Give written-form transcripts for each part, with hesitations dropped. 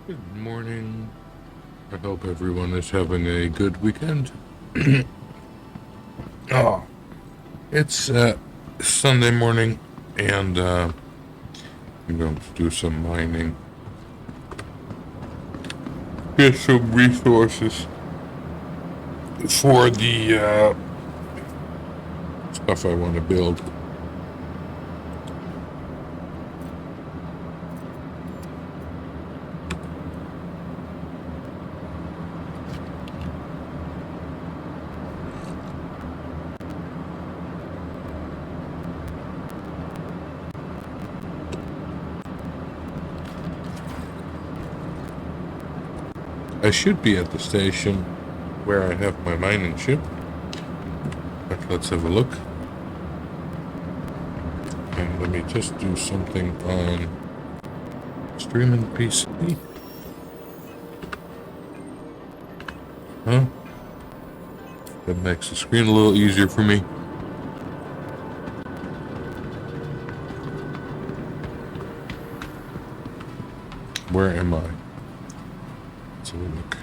Good morning. I hope everyone is having a good weekend. Oh, it's Sunday morning, and I'm going to do some mining. Get some resources for the stuff I want to build. I should be at the station where I have my mining ship, but let's have a look. And let me just do something on streaming PC. Huh? That makes the screen a little easier for me. Where am I? Let's have a look.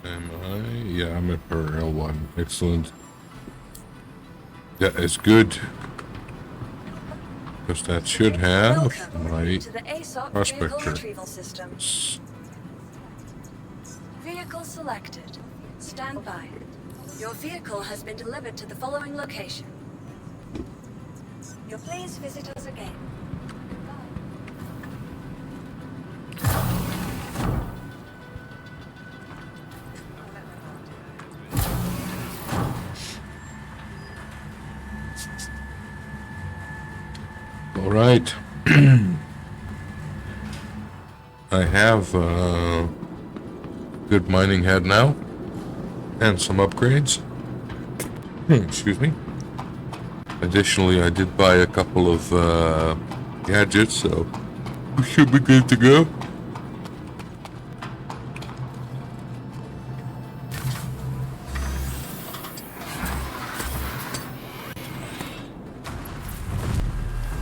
Am I? Yeah, I'm at per L1. Excellent. That is good. Because that should have my prospector. Vehicle selected. Stand by. Your vehicle has been delivered to the following location. You'll please visit us again. All right. I have good mining head now, and some upgrades. Excuse me. Additionally, I did buy a couple of gadgets, so we should be good to go.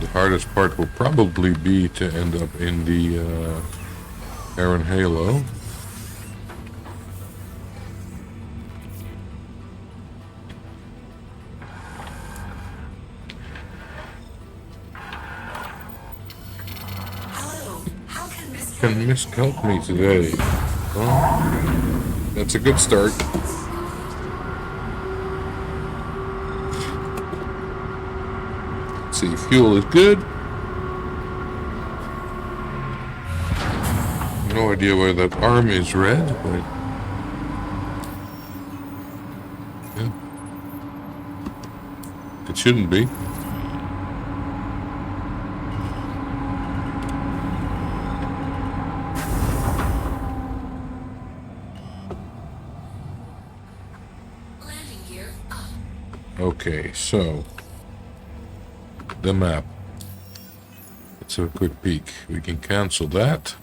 The hardest part will probably be to end up in the Aaron Halo. Can Miss help me today? Well, that's a good start. Let's see, fuel is good. No idea why that arm is red, but yeah. It shouldn't be. Okay, so the map. Let's have a quick peek. We can cancel that.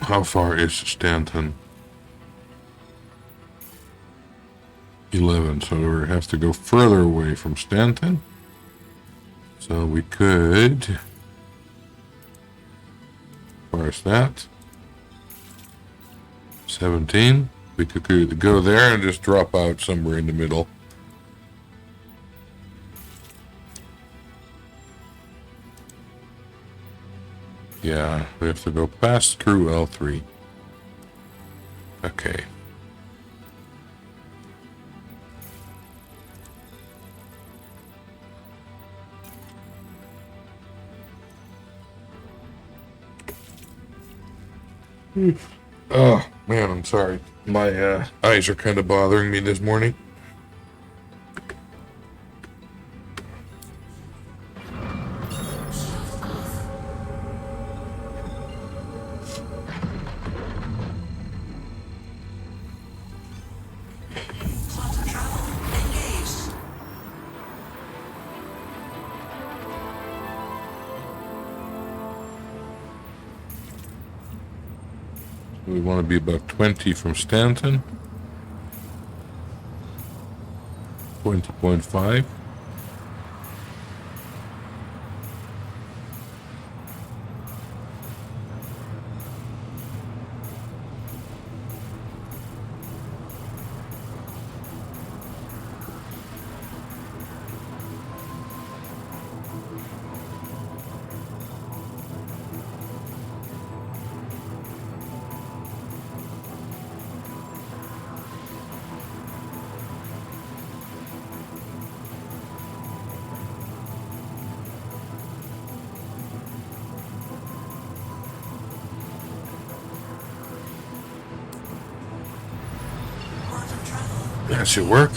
How far is Stanton? 11, so we have to go further away from Stanton. So we could, as far as that, 17. We could go there and just drop out somewhere in the middle. Yeah, we have to go past through L3. Okay. Oh, man, I'm sorry. My eyes are kind of bothering me this morning. We want to be about 20 from Stanton. 20.5. That should work.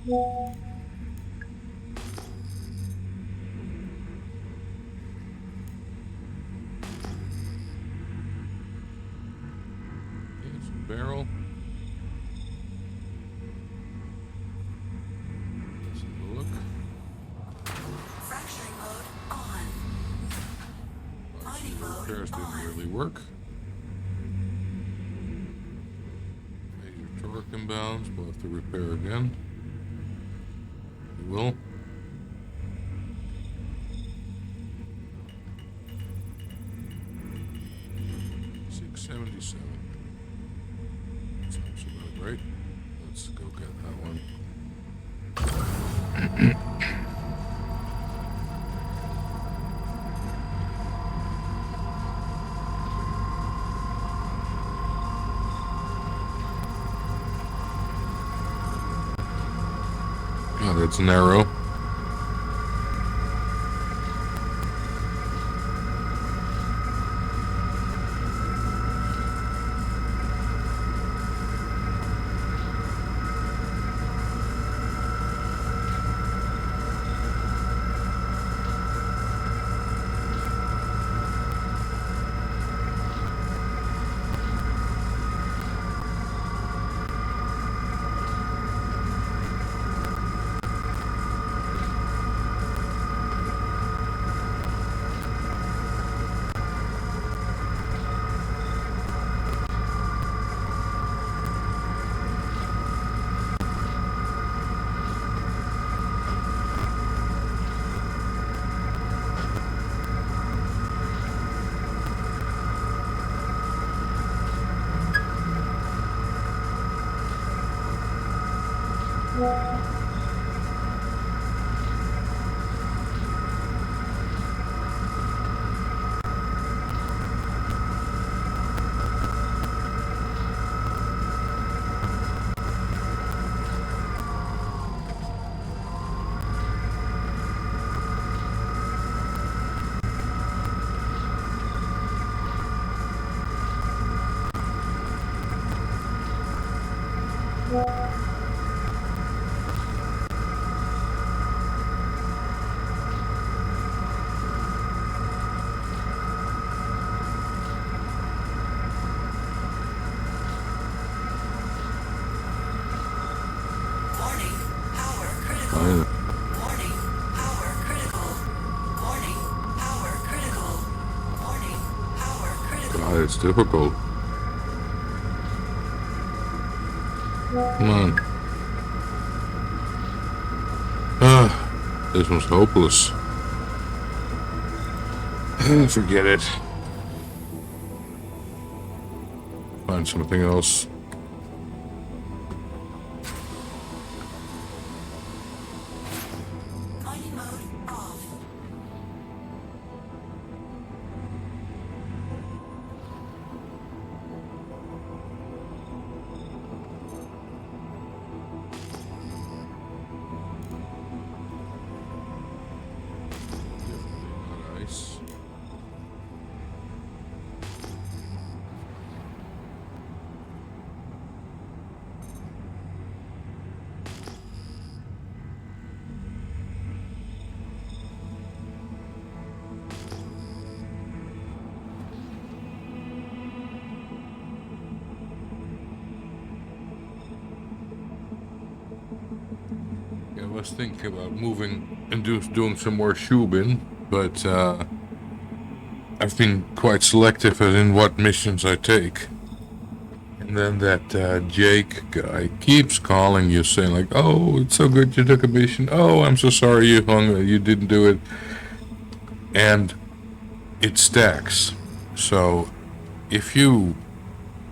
Here's a barrel. Let's have a look. Fracturing mode on. Mining mode Repairs didn't on. really work. Major torque imbalance. We'll have to repair again. We will. $677. Sounds about right. Let's go get that one. Oh, that's narrow. It's difficult. Come on. This one's hopeless. Forget it. Find something else. Mining mode off. Nice. Yeah, I was thinking about moving and doing some more Shubin, but I've been quite selective in what missions I take. And then that Jake guy keeps calling you, saying like, "Oh, it's so good you took a mission. Oh, I'm so sorry you didn't do it." And it stacks. So if you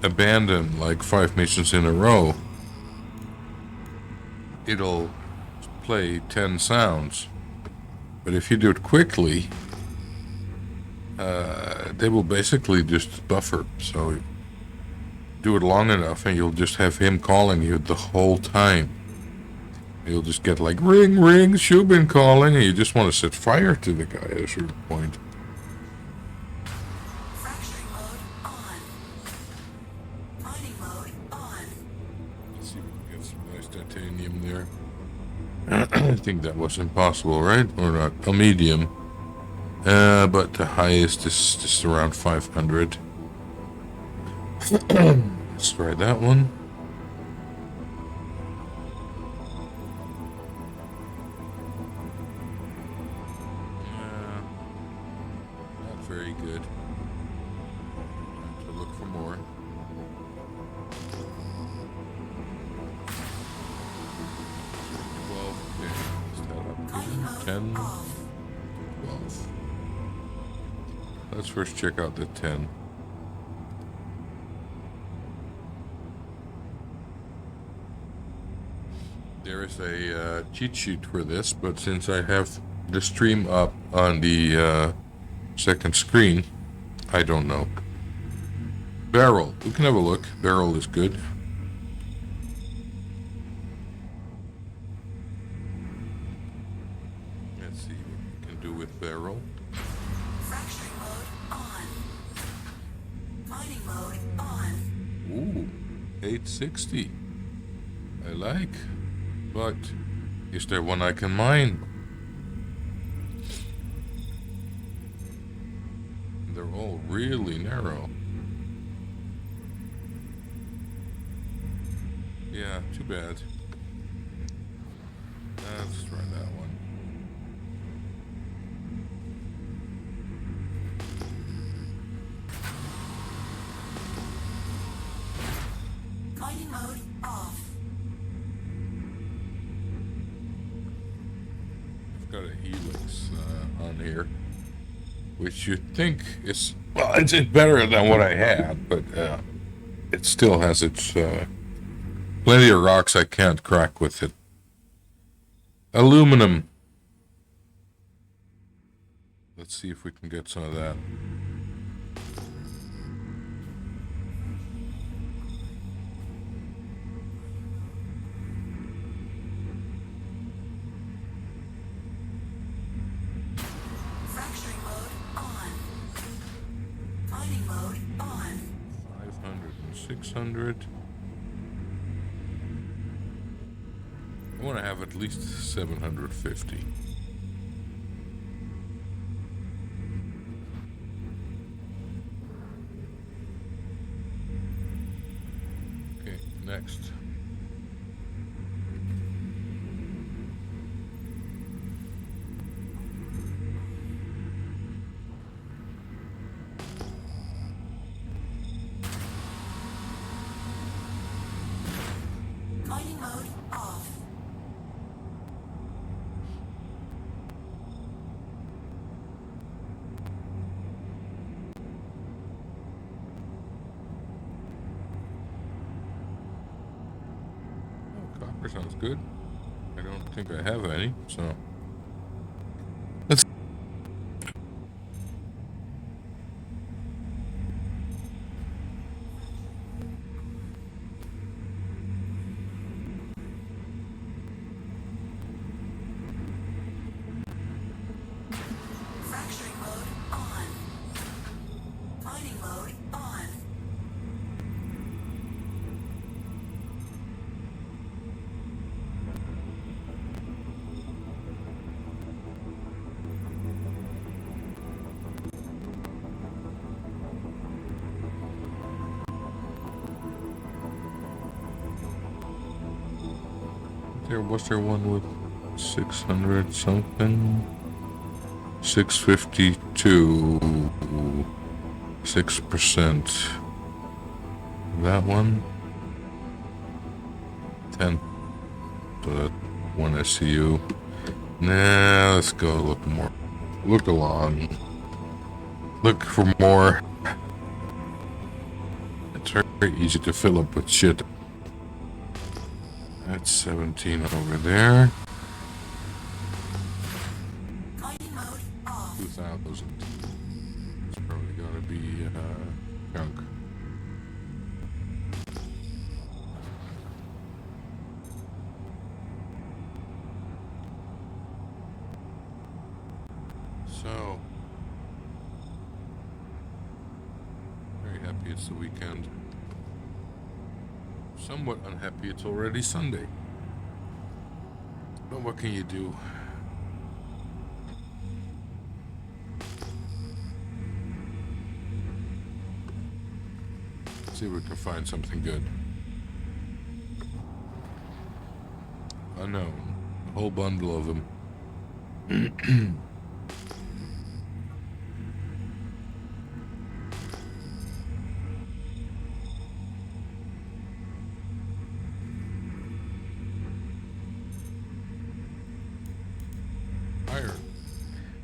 abandon like 5 missions in a row, it'll play 10 sounds. But if you do it quickly, they will basically just buffer. So do it long enough and you'll just have him calling you the whole time. You'll just get like, ring, ring, Shubin calling, and you just want to set fire to the guy at a certain point. Fracturing mode on. Mining mode on. Let's see if we can get some nice titanium there. I think that was impossible, right? Or not? A medium. But the highest is just around 500. Let's try that one. Not very good. Time to look for more. Okay, 10, 12. Let's first check out the 10. There is a cheat sheet for this, but since I have the stream up on the second screen, I don't know. Barrel. We can have a look. Barrel is good. Let's see what we can do with barrel. Fracturing mode on. Mining mode on. Ooh, 860. I like. But is there one I can mine? They're all really narrow. Yeah, too bad. Let's try that one. Mining mode off. I've got a helix on here, which you think is, well, it's better than what I had, but it still has its plenty of rocks I can't crack with it. Aluminum. Let's see if we can get some of that. Fracturing mode on. Mining mode on. 500 and 600. I want to have at least 750. Okay, next. Mining mode off. That sounds good. I don't think I have any, so let's. Fracturing mode on. Mining mode on. Was there one with 600 something? 652. 6%. That one? 10. So that one SCU. Nah, let's go look more. Look along. Look for more. It's very easy to fill up with shit. That's 17 over there. 2,000. It's probably gonna be junk. So, very happy it's the weekend. Somewhat unhappy it's already Sunday. But what can you do? See if we can find something good. Unknown. A whole bundle of them.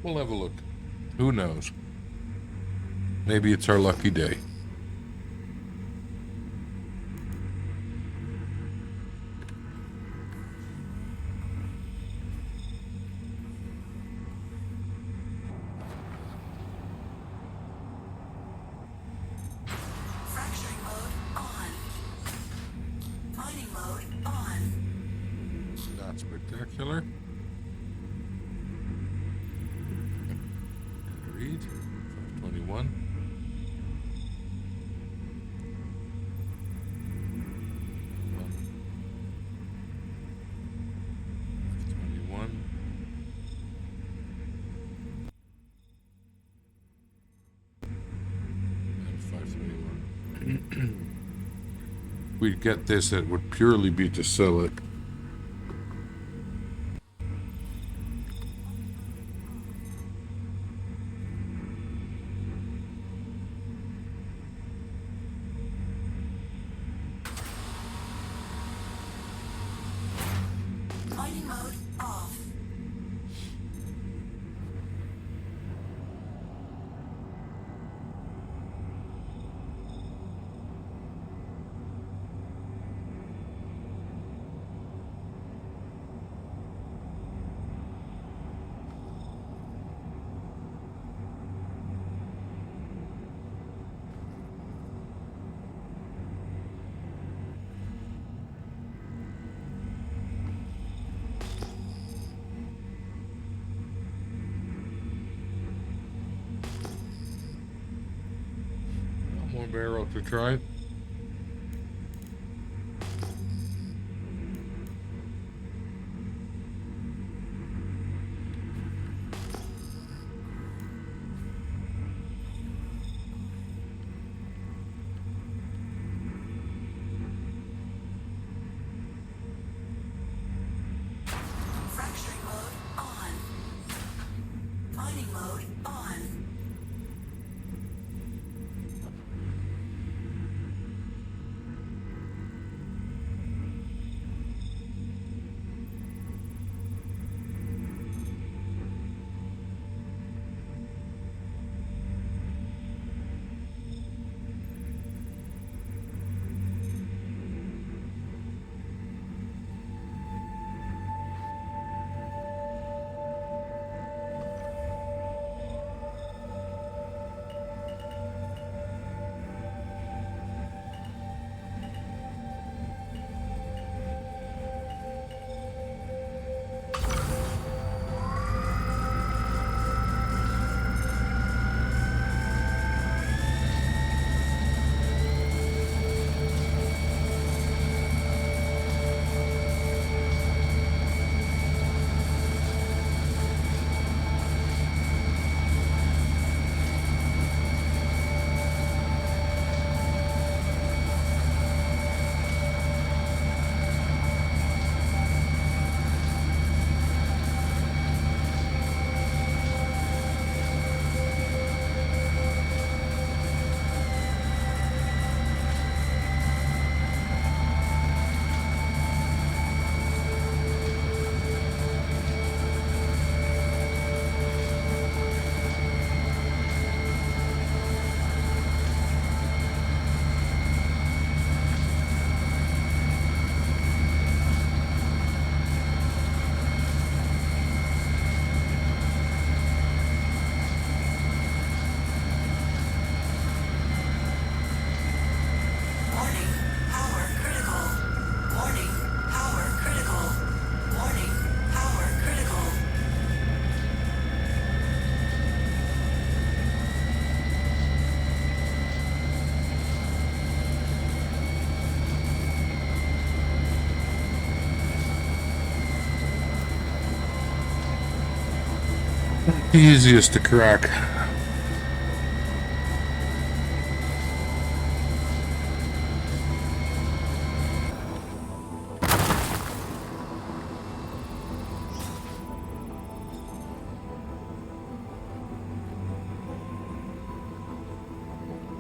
We'll have a look. Who knows? Maybe it's our lucky day. Fracturing mode on. Mining mode on. Not spectacular. Read 521. And 521. We'd get this, it would purely be to sell it. Mining mode off. One more barrel to try. Fracturing mode on. Mining mode on. easiest to crack.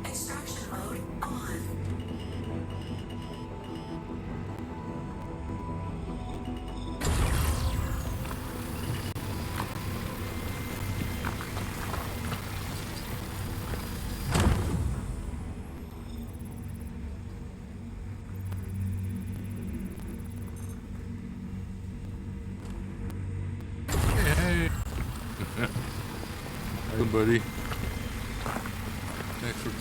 Extraction mode on. Hey. Hey, buddy. Thanks for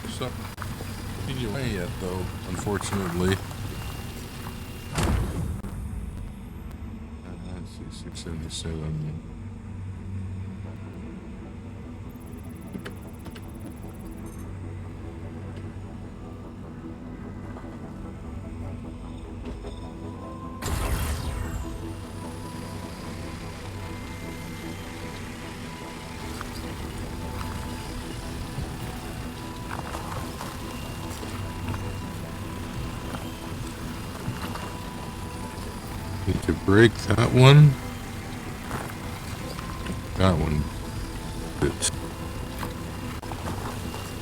sucking you away yet, though, unfortunately. Let's see, 677. Need to break that one. That one. It's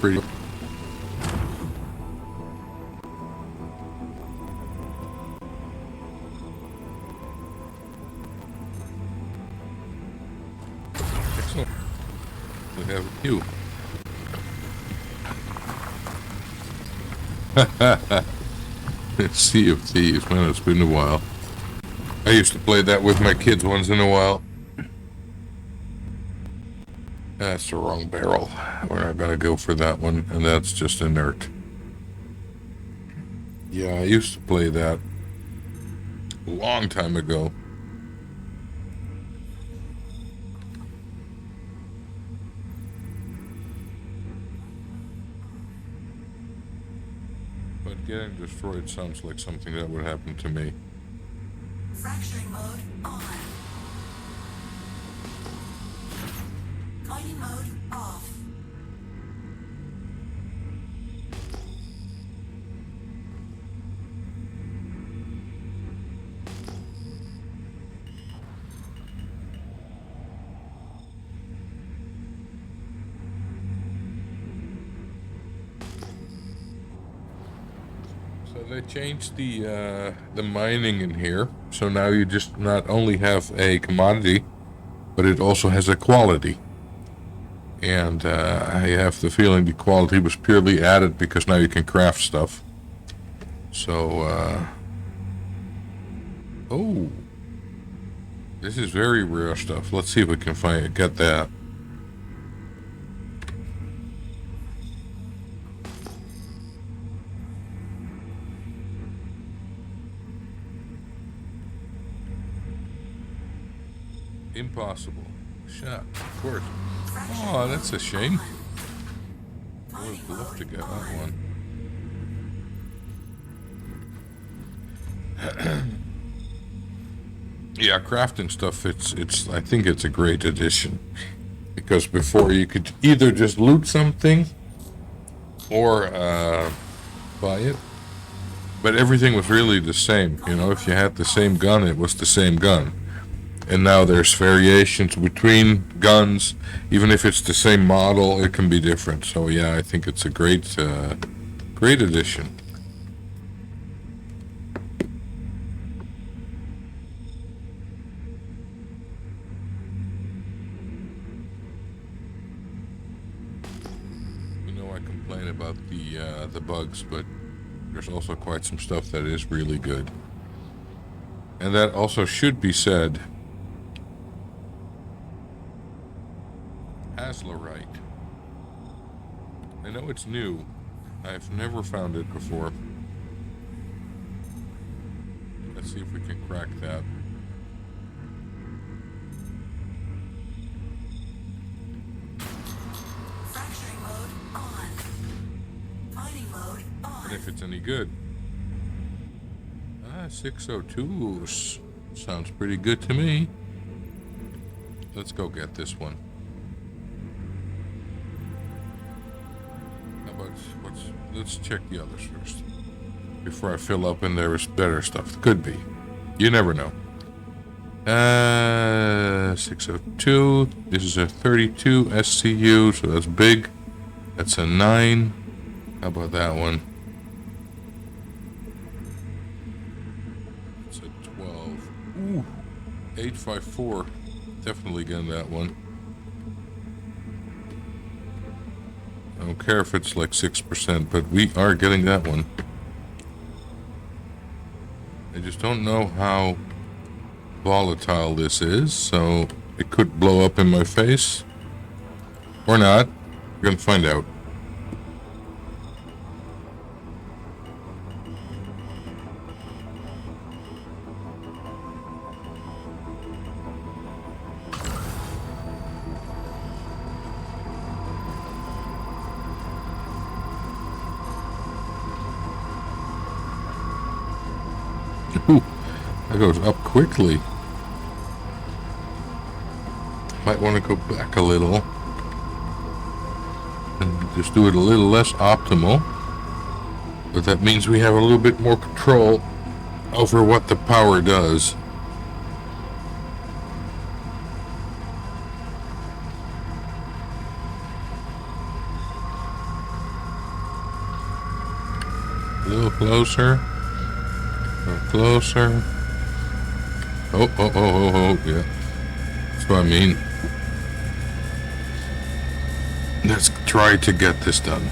pretty. Excellent. We have you. Sea of Thieves, man, it's been a while. I used to play that with my kids once in a while. That's the wrong barrel. We're not gonna go for that one, and that's just inert. Yeah, I used to play that a long time ago. But getting destroyed sounds like something that would happen to me. Fracturing mode on. Mining mode off. So they changed the mining in here. So now you just not only have a commodity, but it also has a quality. And I have the feeling the quality was purely added because now you can craft stuff. So, oh, this is very rare stuff. Let's see if we can get that. Impossible. Shot, of course. Oh, that's a shame. I would have loved to get that one. Yeah, crafting stuff, it's I think it's a great addition. Because before you could either just loot something or buy it. But everything was really the same. You know, if you had the same gun, it was the same gun. And now there's variations between guns. Even if it's the same model, it can be different. So yeah, I think it's a great addition. You know, I complain about the bugs, but there's also quite some stuff that is really good. And that also should be said. Haslerite. I know it's new. I've never found it before. Let's see if we can crack that. Fracturing mode on. Mining mode on. And if it's any good. 602 sounds pretty good to me. Let's go get this one. but let's check the others first before I fill up and there is better stuff. Could be. You never know. 602. This is a 32 SCU, so that's big. That's a 9. How about that one? It's a 12. Ooh. 854. Definitely getting that one. I don't care if it's like 6%, but we are getting that one. I just don't know how volatile this is, so it could blow up in my face. Or not. We're gonna find out. Ooh, that goes up quickly. Might want to go back a little and just do it a little less optimal. But that means we have a little bit more control over what the power does. A little closer. Closer. Oh, yeah. That's what I mean. Let's try to get this done.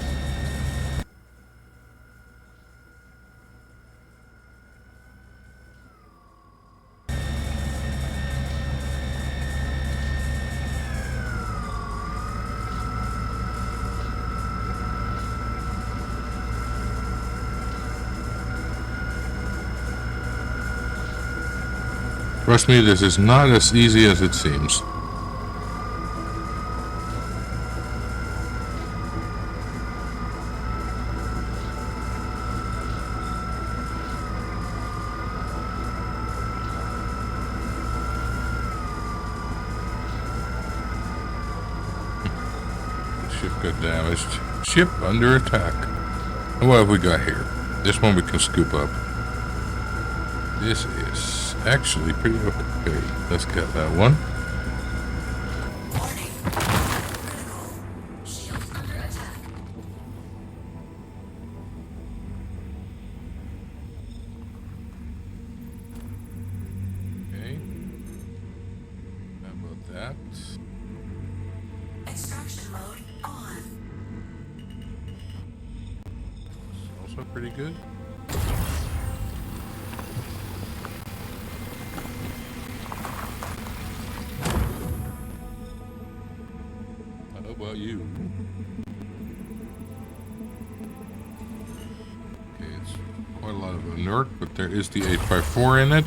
Trust me, this is not as easy as it seems. Ship got damaged. Ship under attack. And what have we got here? This one we can scoop up. This is actually pretty okay. Let's get that one. Warning. Critical. Shield under attack. Okay. How about that? Extraction mode on. It's also pretty good. How about you? Okay, it's quite a lot of inert, but there is the 854 in it.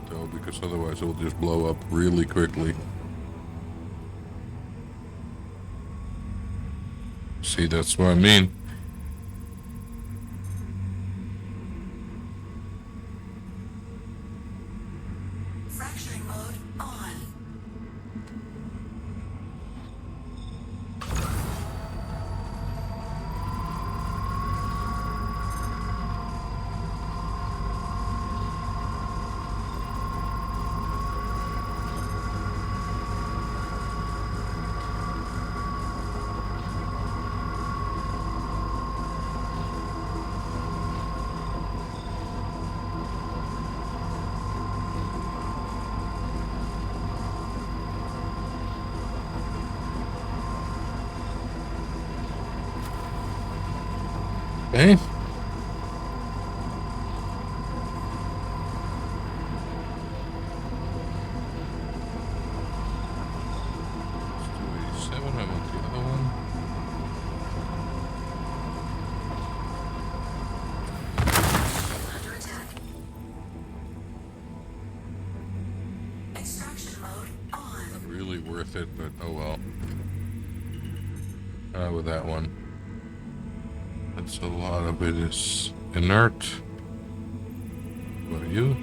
Though, because otherwise it will just blow up really quickly. See, that's what I mean. Fracturing mode on. Okay. Let's do 87. I want the other one. Under attack. Extraction mode on. Not really worth it, but oh well. With that one. That's a lot of it is inert. What are you?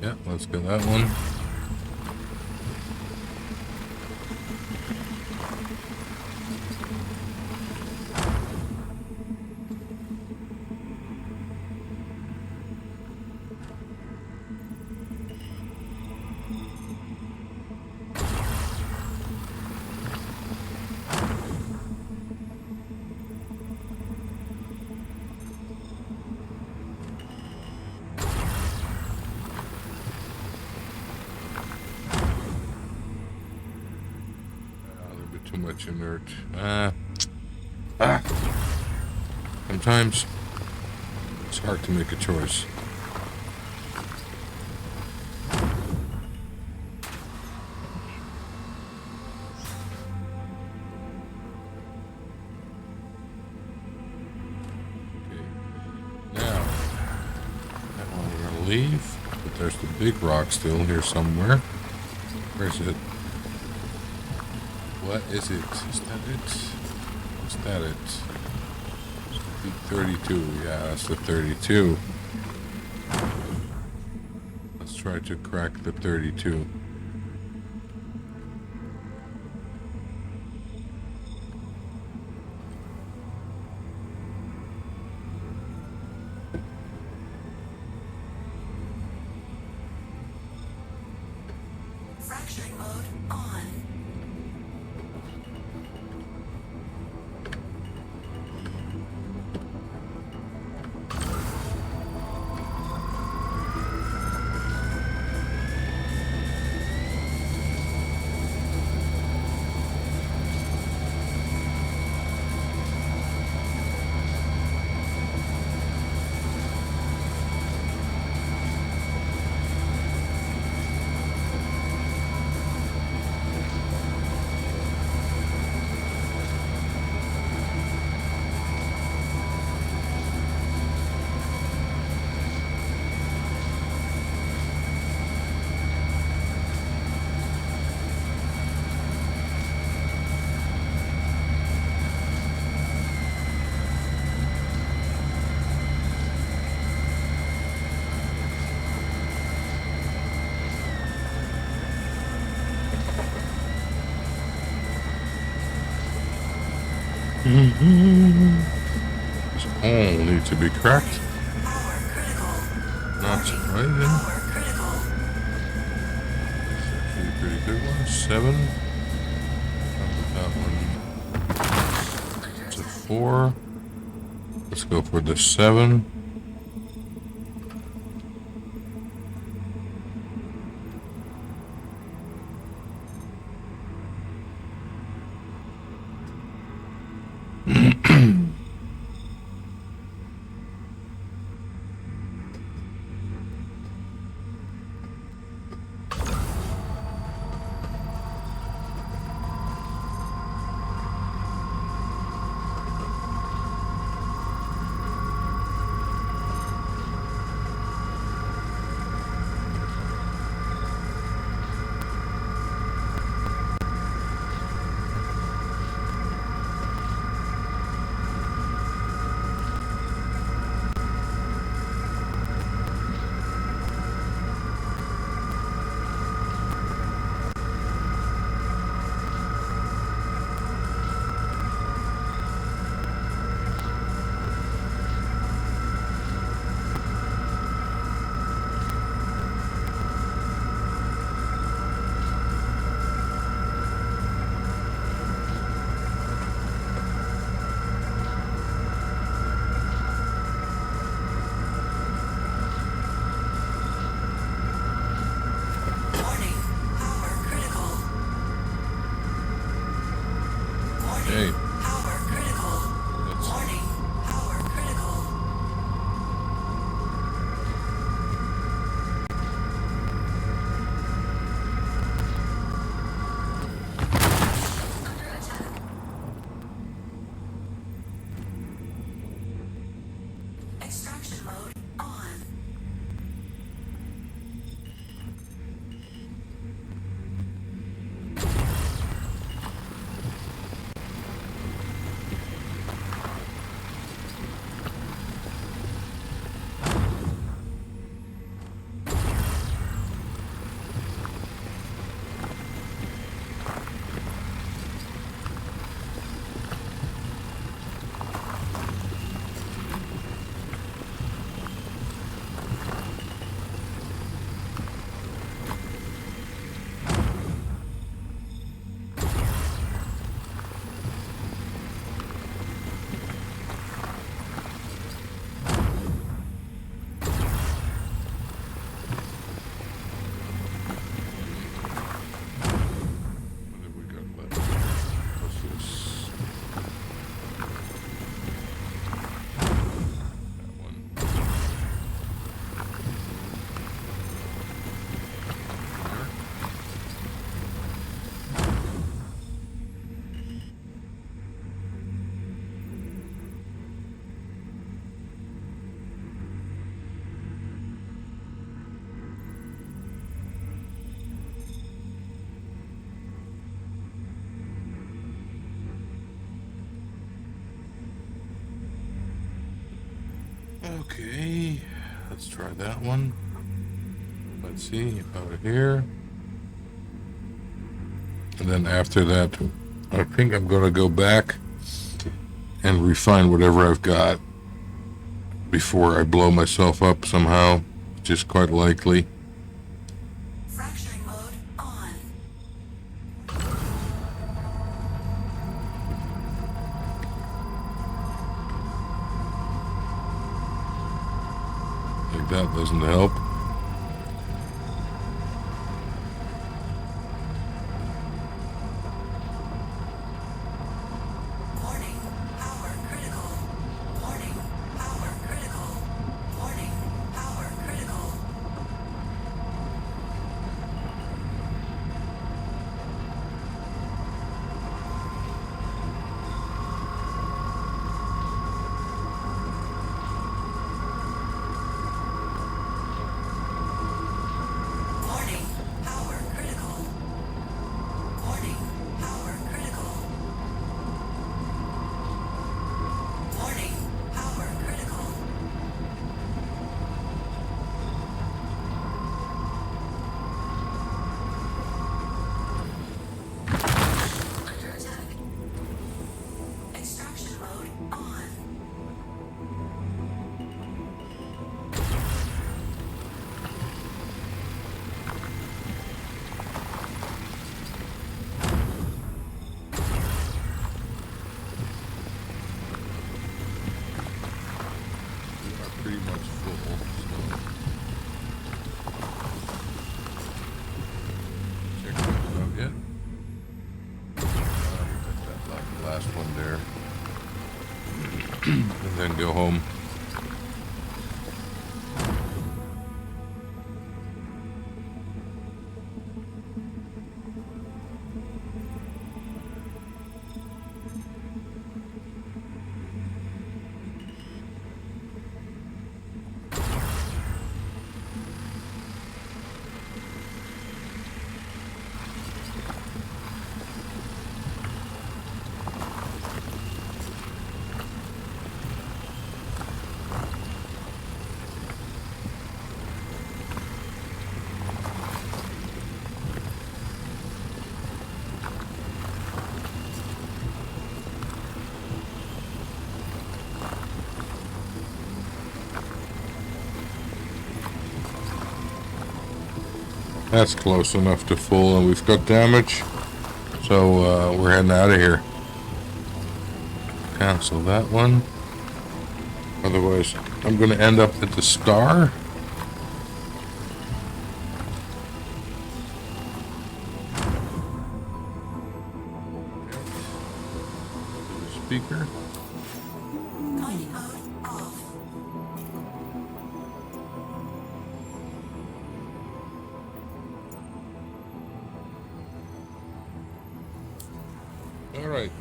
Yeah, let's get that one. Too much inert. Sometimes it's hard to make a choice. Okay. Now, that one we're gonna leave, but there's the big rock still here somewhere. Where's it? What is it? Is that it? Is that it? 32. Yeah, that's the 32. Let's try to crack the 32. Fracturing mode on. These all need to be cracked. Power critical. Not surprising. Power critical. It's actually a pretty good one. 7. How about that one? It's a 4. Let's go for the 7. Okay. Power critical. Let's Warning. Power Okay, let's try that one. Let's see, over here. And then after that, I think I'm going to go back and refine whatever I've got before I blow myself up somehow, which is quite likely. Fracturing mode on. Like that doesn't help. Warning, power critical. Warning, power critical. Warning, power critical. Warning, power critical. Warning, power critical. Warning, power critical. Under attack. Extraction mode on. We are pretty much full, so check that out yet. Got that last one there. And then go home. That's close enough to full, and we've got damage, so we're heading out of here. Cancel that one. Otherwise, I'm going to end up at the star. The speaker. Mining mode off. All right.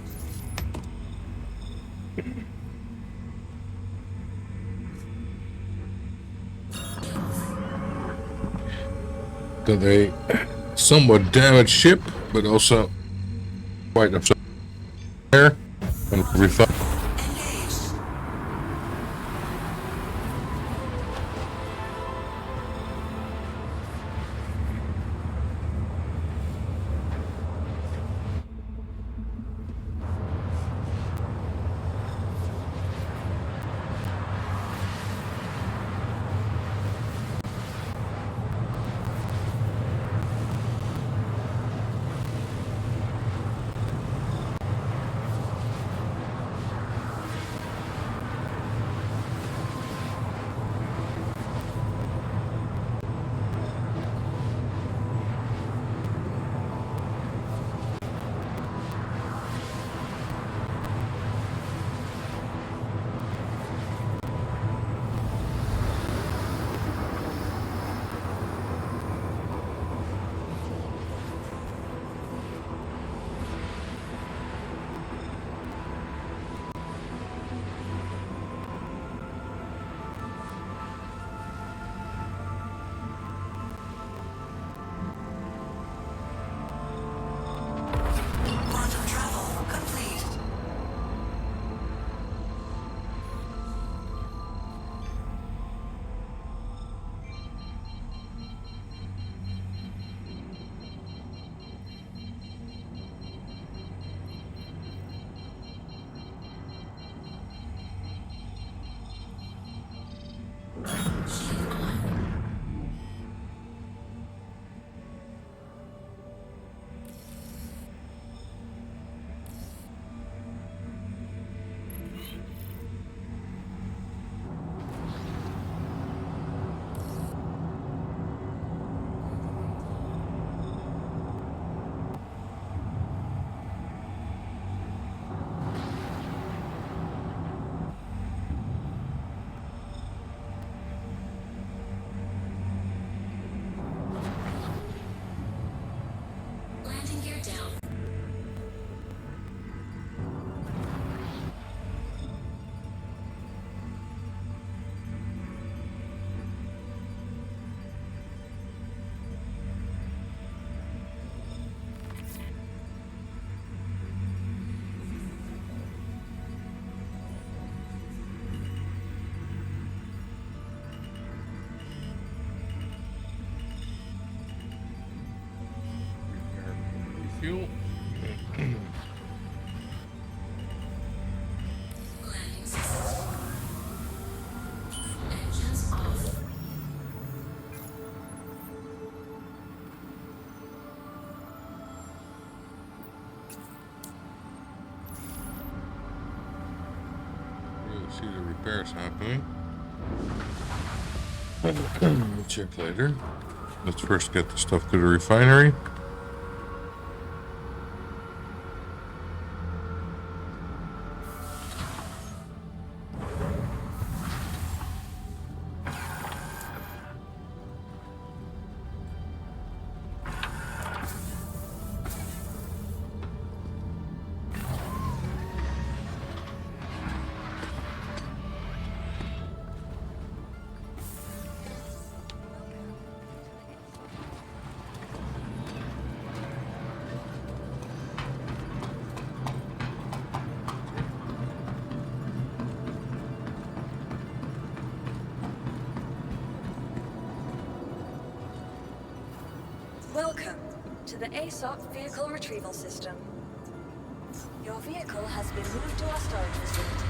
Got a somewhat damaged ship, but also quite a there and refine. Engaged. see the repairs happening. We'll check later. Let's first get the stuff to the refinery. Welcome to the ASOP Vehicle Retrieval System. Your vehicle has been moved to our storage facility.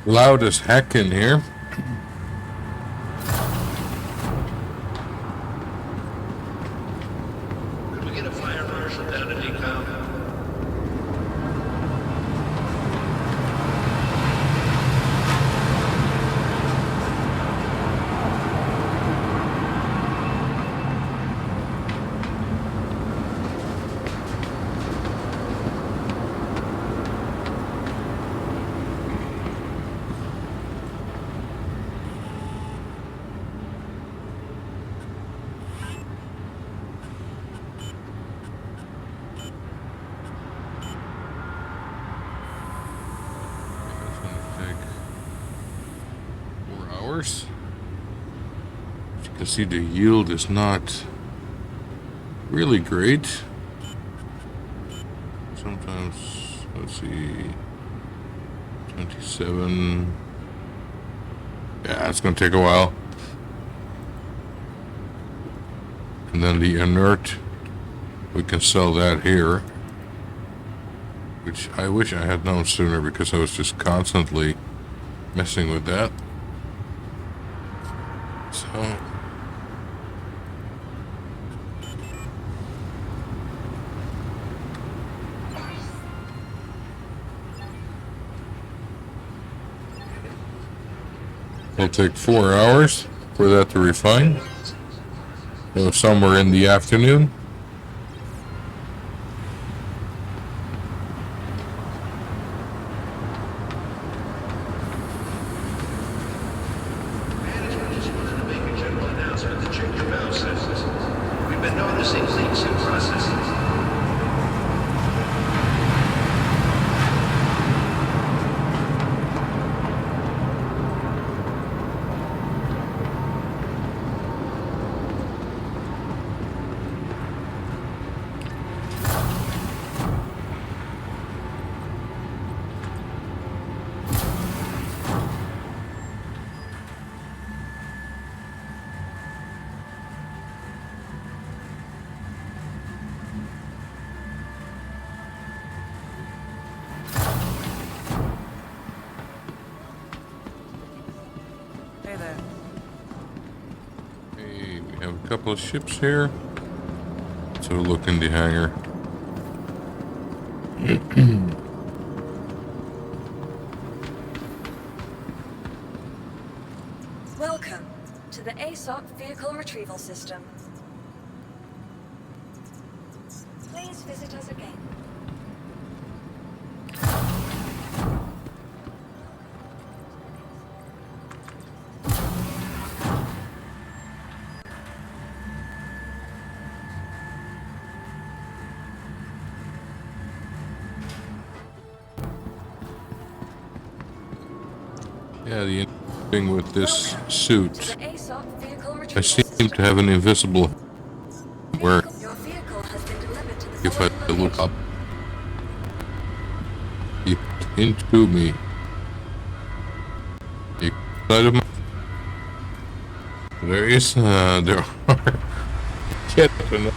Loud as heck in here. Could we get a fire marshal down to decom? As you can see, the yield is not really great. Sometimes, let's see, 27. Yeah, it's going to take a while. And then the inert, we can sell that here, which I wish I had known sooner because I was just constantly messing with that. So it'll take 4 hours for that to refine. So somewhere in the afternoon. Management just wanted to make a general announcement to check your valve sensors. We've been noticing leaks in processing. Hey there. Hey, we have a couple of ships here. So look in the hangar. Welcome to the ASOP Vehicle Retrieval System. Please visit us again. Yeah, the thing with this Welcome suit, to the ASOP vehicle I retrieval seem system. to have an invisible where Your vehicle has been delivered to the if I following look up, location. you into me. You side of my, there are yet another.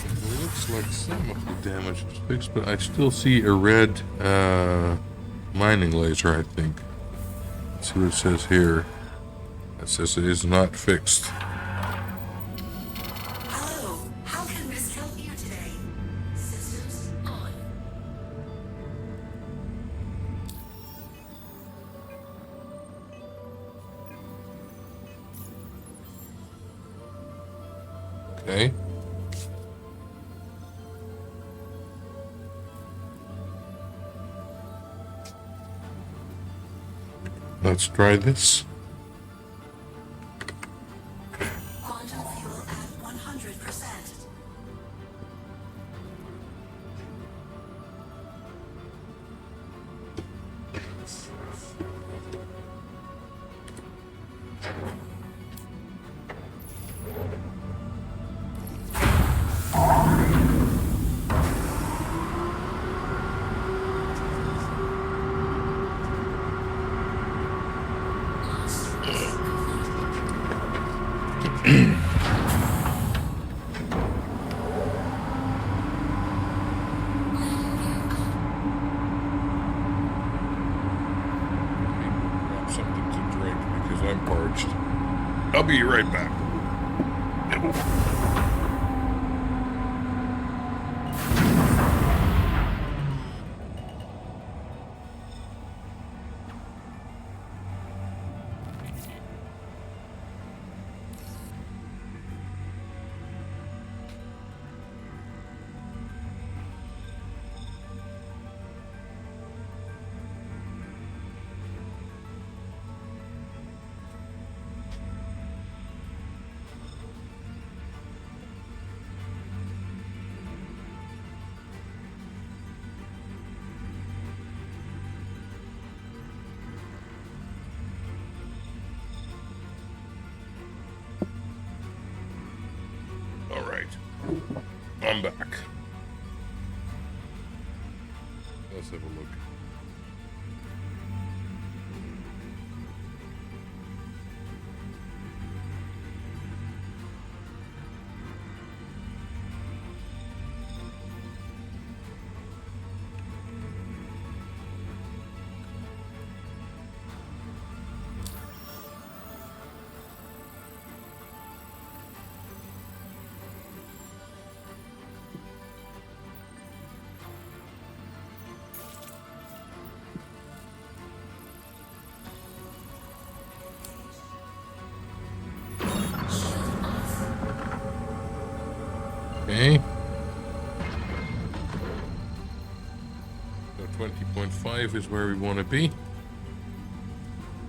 It looks like some of the damage is fixed, but I still see a red mining laser, I think. Let's see what it says here. It says it is not fixed. Hello, how can Miss help you today? Systems on. Okay. Let's try this. Quantum fuel at 100%. Grab something to drink because I'm parched. I'll be right back. All right, I'm back. Let's have a look. Okay. So 20.5 is where we want to be.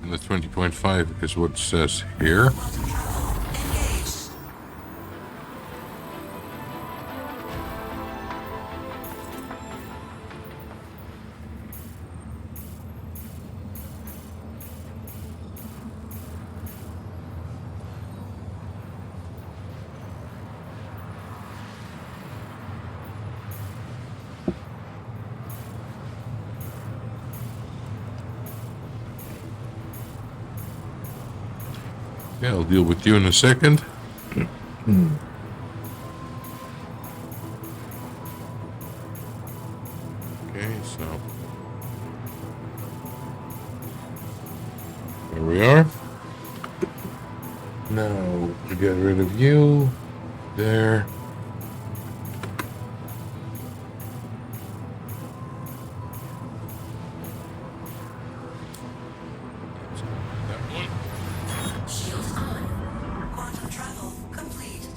And the 20.5 is what it says here. Engaged. Okay, I'll deal with you in a second. Okay, so there we are. Now we get rid of you. There. That one. Shields on. Quantum travel complete.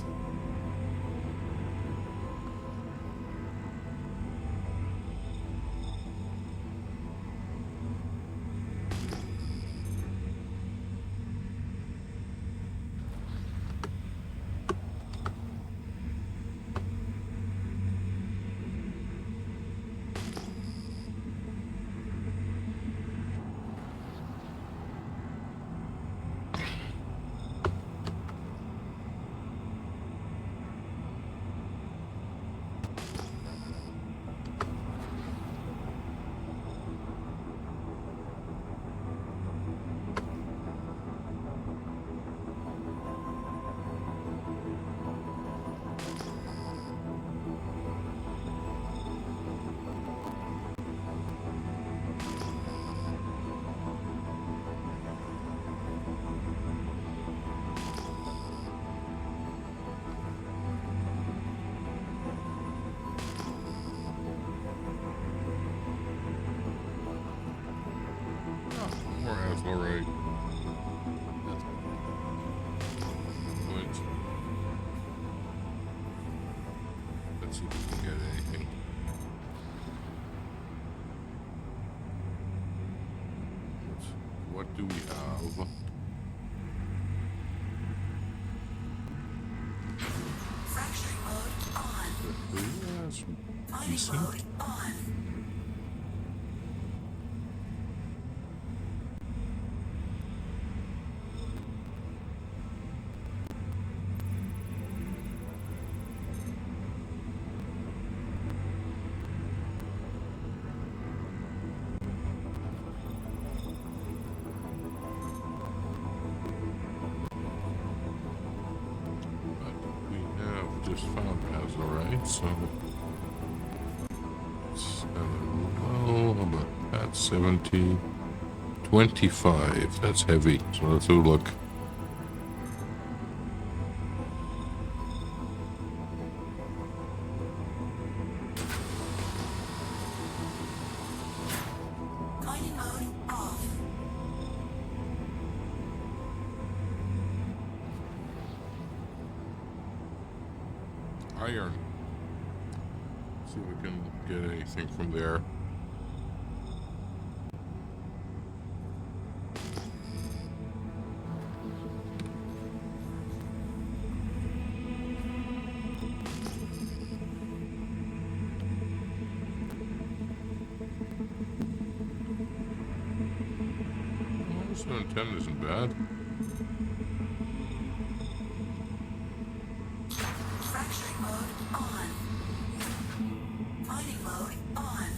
More has alright. Let's see if we can get anything. What do we have? Fracturing mode on. Yes, Mining decent. mode on. But we have just found has alright, so it's well, about that 70, 25. That's heavy. So let's have a look. Mining mode off. Iron. See if we can get anything from there. Well, 710 isn't bad. Fracturing mode on. Mining mode on.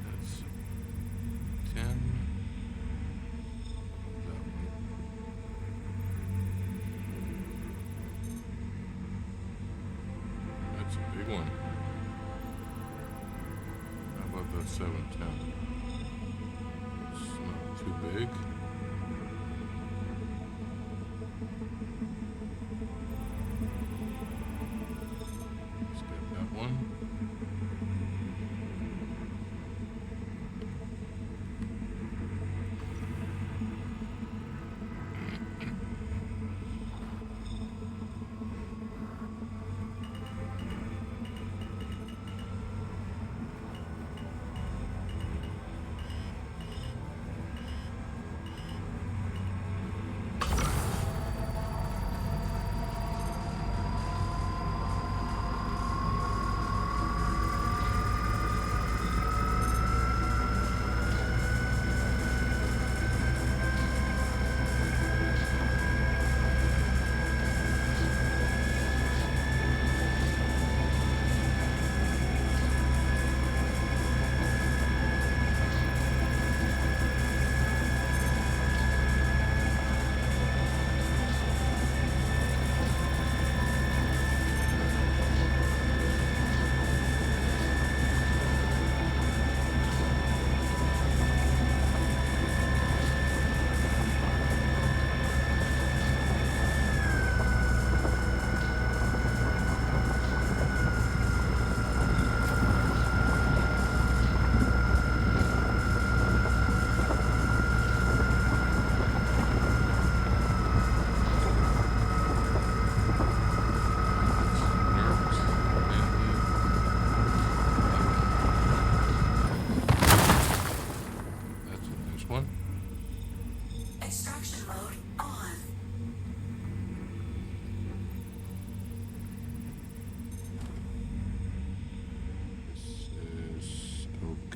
That's 10. That one. That's a big one. How about that 710? It's not too big. Let's get that one.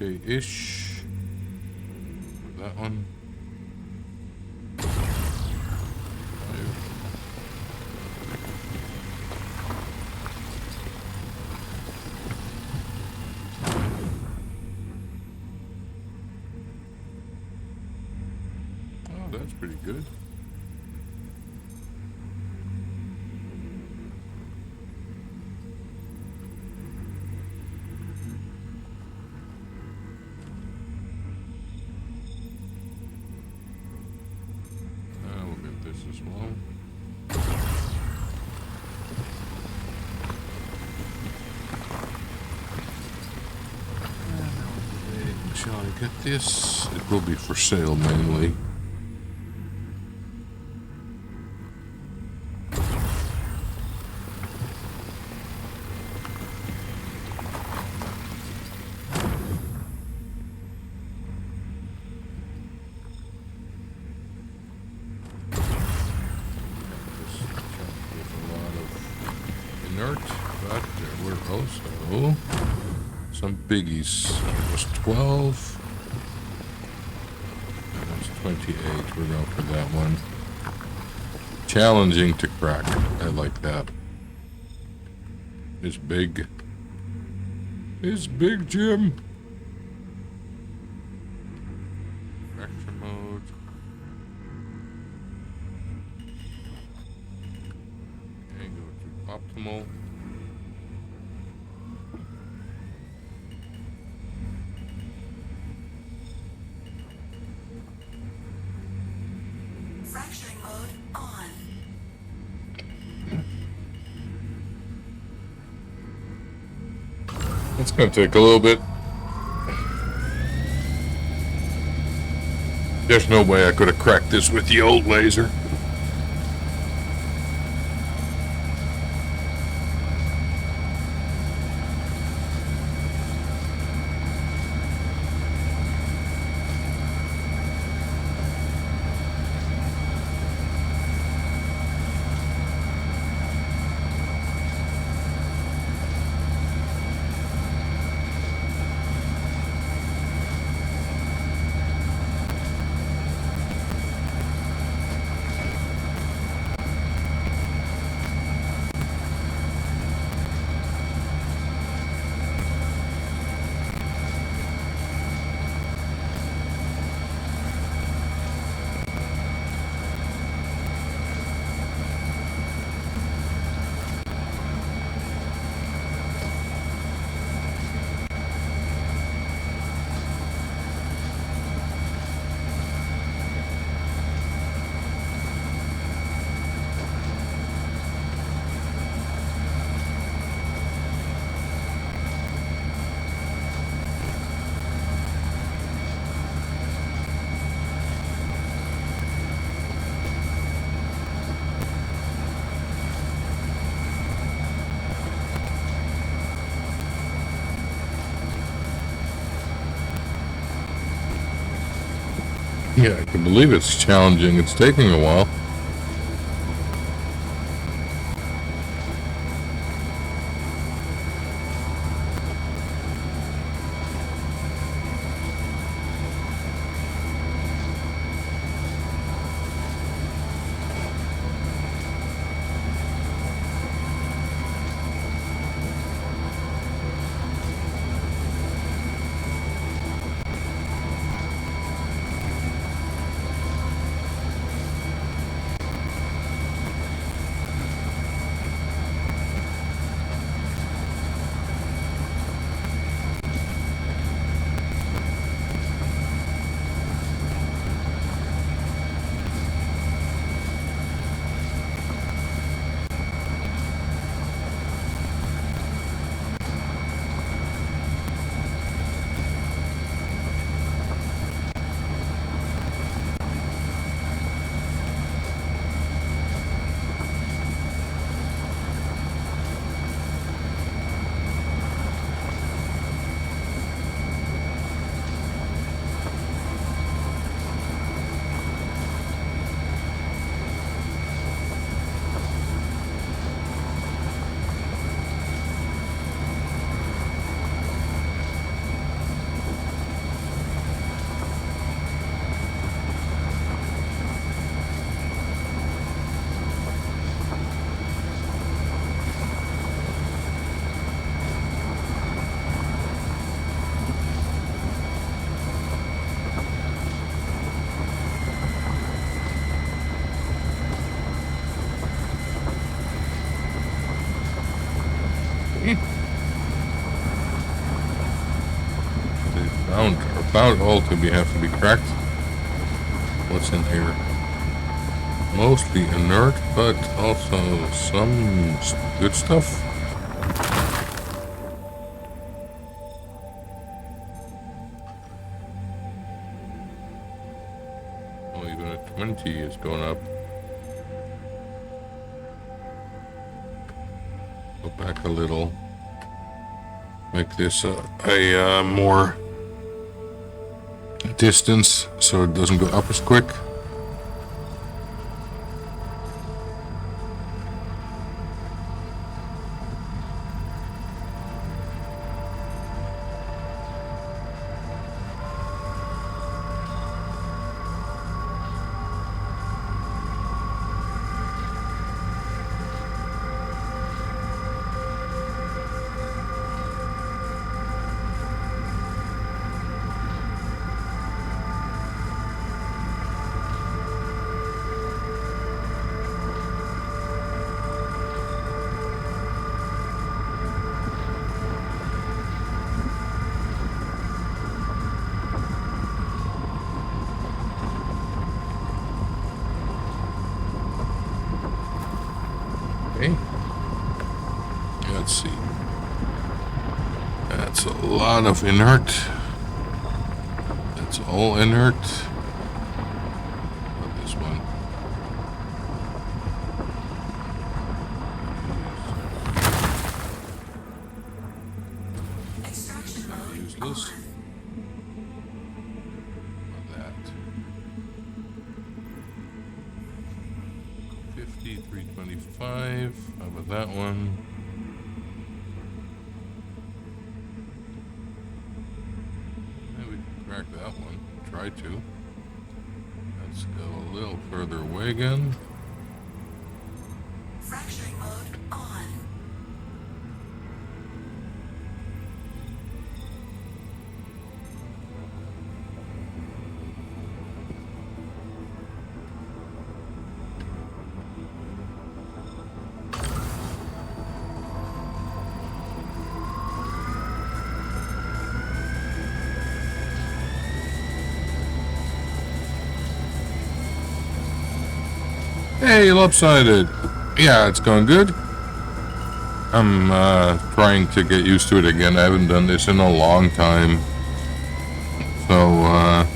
okay-ish. That one. 5. Oh, that's pretty good. We'll get this as well. Shall I get this? It will be for sale mainly. But there were also some biggies. It was 12. And that's 28. We're going for that one. Challenging to crack. I like that. It's big. It's big, Jim. Fracture mode. Okay, go to optimal. Fracturing mode on. It's going to take a little bit. There's no way I could have cracked this with the old laser. Yeah, I can believe it's challenging. It's taking a while. Okay. They found about all to be have to be cracked. What's in here? Mostly inert, but also some good stuff. Oh, even a 20 is going up. Go back a little. Make this a more distance so it doesn't go up as quick. Okay. Let's see. That's a lot of inert. That's all inert. Not this one. Extraction mode Useless. on. Not that. 50, 325. How about that one? Yeah, we can crack that one. Try to. Let's go a little further away again. Fracturing mode on. Hey, lopsided. Yeah, it's going good. I'm trying to get used to it again. I haven't done this in a long time. So,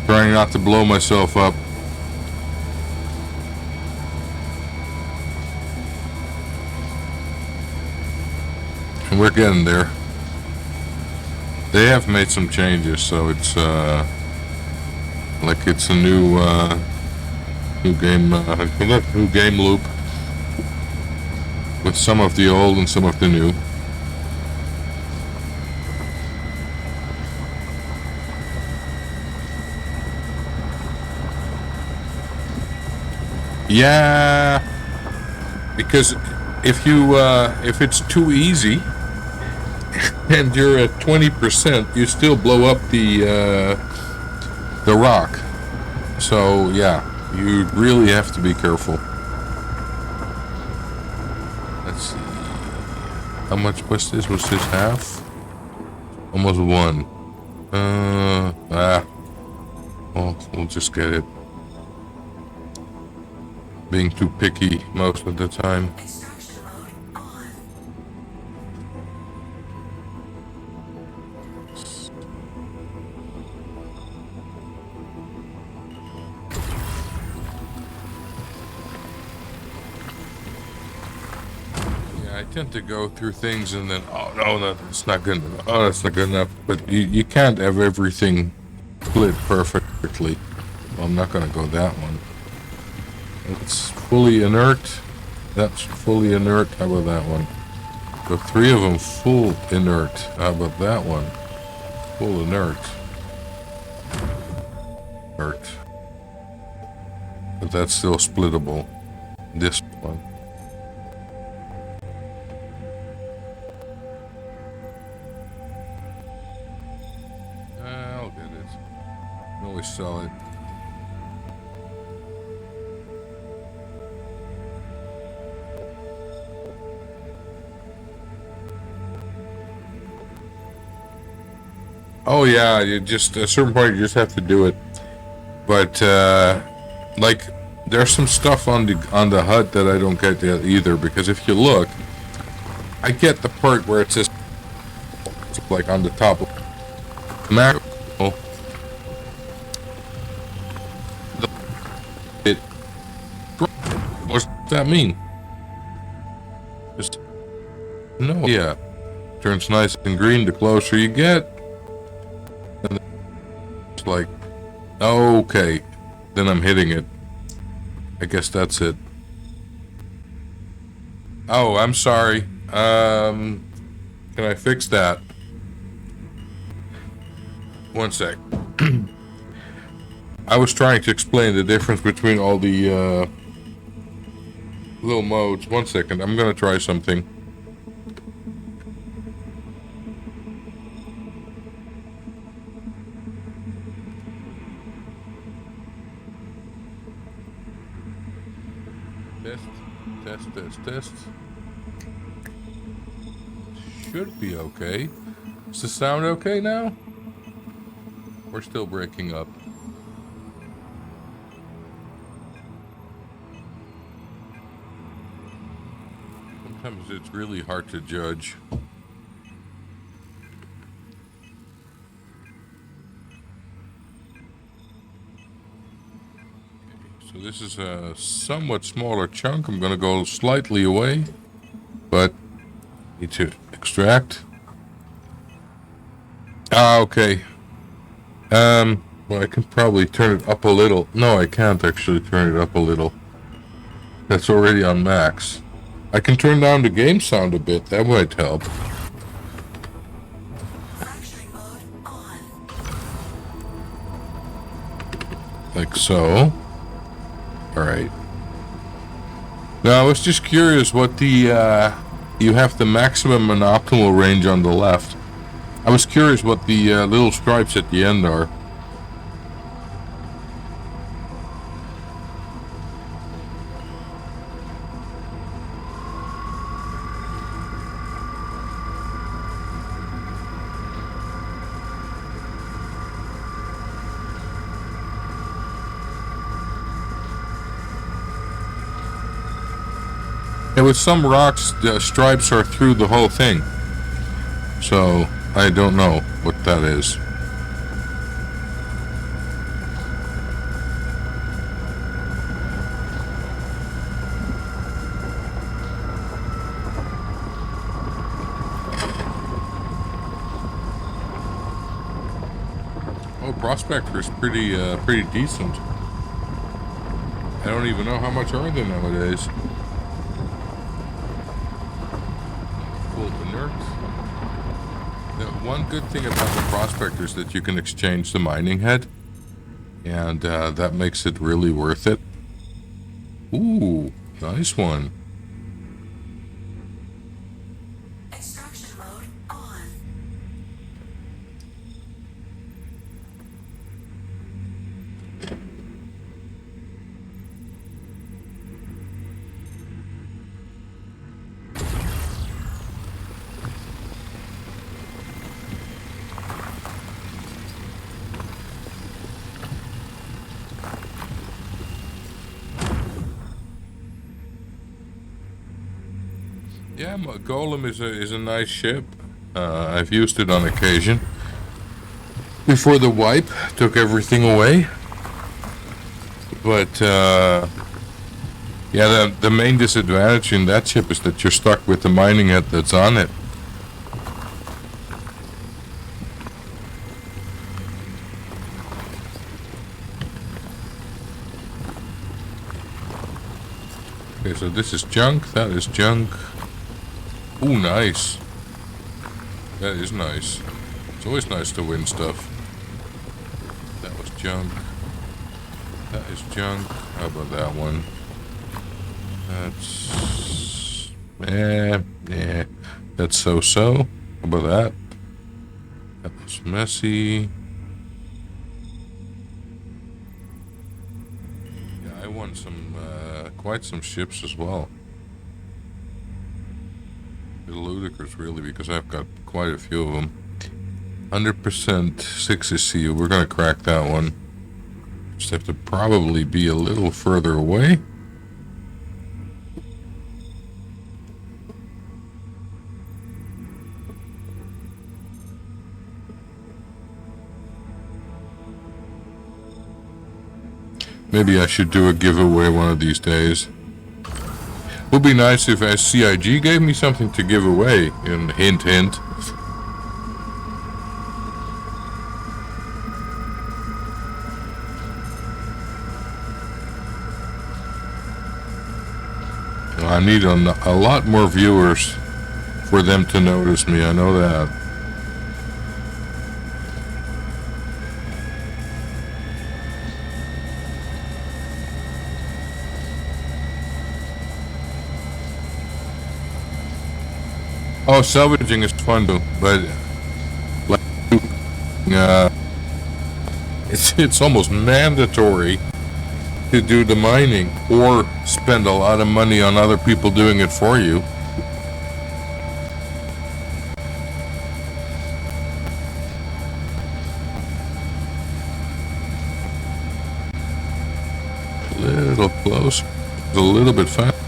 trying not to blow myself up. And we're getting there. They have made some changes, so it's like it's a new new game loop with some of the old and some of the new. Yeah, because if it's too easy and you're at 20%, you still blow up the rock. So yeah. You really have to be careful. Let's see. How much was this? Was this half? Almost one. Well, we'll just get it. Being too picky most of the time. Extraction mode on. I tend to go through things and then, oh no, that's not good enough. Oh, that's not good enough. But you can't have everything split perfectly. Well, I'm not going to go that one. It's fully inert. That's fully inert. How about that one? So 3 of them full inert. How about that one? Full inert. Inert. But that's still splittable. This one. I'll get it. Can always sell it. Oh yeah, you just at a certain point you just have to do it. But like there's some stuff on the HUD that I don't get yet either, because if you look, I get the part where it says like on the top of the macro. It what does that mean? Just no. Yeah, turns nice and green the closer you get. And it's like, okay, then I'm hitting it. I guess that's it. Oh, I'm sorry. Can I fix that? One sec. I was trying to explain the difference between all the little modes. One second, I'm gonna try something. Test. Should be okay. Is the sound okay now? We're still breaking up. Sometimes it's really hard to judge. So this is a somewhat smaller chunk. I'm gonna go slightly away, but need to extract. Ah, okay. Well, I can probably turn it up a little. No, I can't actually turn it up a little. That's already on max. I can turn down the game sound a bit. That might help. Fracturing mode on. Like so. Alright. Now, I was just curious what the, you have the maximum and optimal range on the left. I was curious what the little stripes at the end are. And with some rocks, the stripes are through the whole thing. So, I don't know what that is. Oh, Prospector is pretty decent. I don't even know how much are they nowadays. One good thing about the Prospector is that you can exchange the mining head, and that makes it really worth it. Ooh, nice one. Extraction mode on. Yeah, Golem is a nice ship. I've used it on occasion. Before the wipe took everything away. But yeah, the main disadvantage in that ship is that you're stuck with the mining head that's on it. Okay, so this is junk, that is junk. Ooh, nice. That is nice. It's always nice to win stuff. That was junk. That is junk. How about that one? That's... yeah. That's so-so. How about that? That was messy. Yeah, I won some, quite some ships as well. Ludicrous, really, because I've got quite a few of them. 100% 6SC. We're gonna crack that one. Just have to probably be a little further away. Maybe I should do a giveaway one of these days. Would be nice if SCIG gave me something to give away. And hint, hint. I need a lot more viewers for them to notice me. I know that. Oh, salvaging is fun too, but like, it's almost mandatory to do the mining or spend a lot of money on other people doing it for you. A little close, a little bit fast.